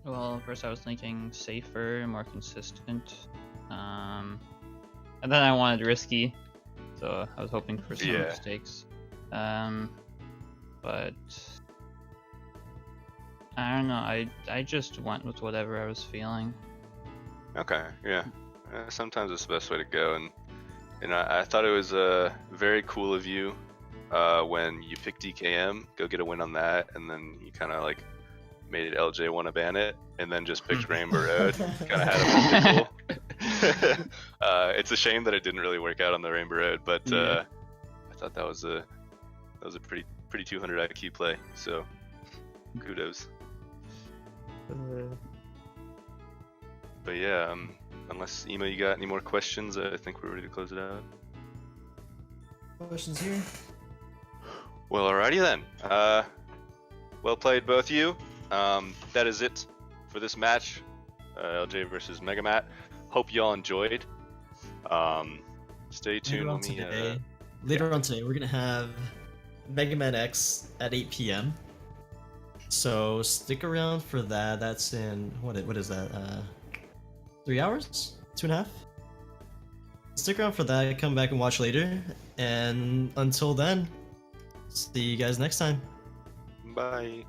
Speaker 4: Well, first I was thinking safer, more consistent, and then I wanted risky, so I was hoping for some mistakes. But I don't know. I just went with whatever I was feeling.
Speaker 1: Okay, yeah. Sometimes it's the best way to go, and I thought it was very cool of you when you picked DKM, go get a win on that, and then you kind of like made it LJ want to ban it, and then just picked Rainbow Road. Kind of had a pickle. It's a shame that it didn't really work out on the Rainbow Road, but I thought that was a pretty 200 IQ play. So kudos. But yeah, unless Emo, you got any more questions, I think we're ready to close it out.
Speaker 2: Questions here?
Speaker 1: Well, alrighty then. Well played, both of you. That is it for this match, LJ versus MegaMatt. Hope you all enjoyed. Stay tuned.
Speaker 2: Later on today, we're gonna have MegaMatt X at 8 p.m. So stick around for that. That's in what is that? 3 hours? 2.5? Stick around for that. Come back and watch later. And until then, see you guys next time.
Speaker 1: Bye.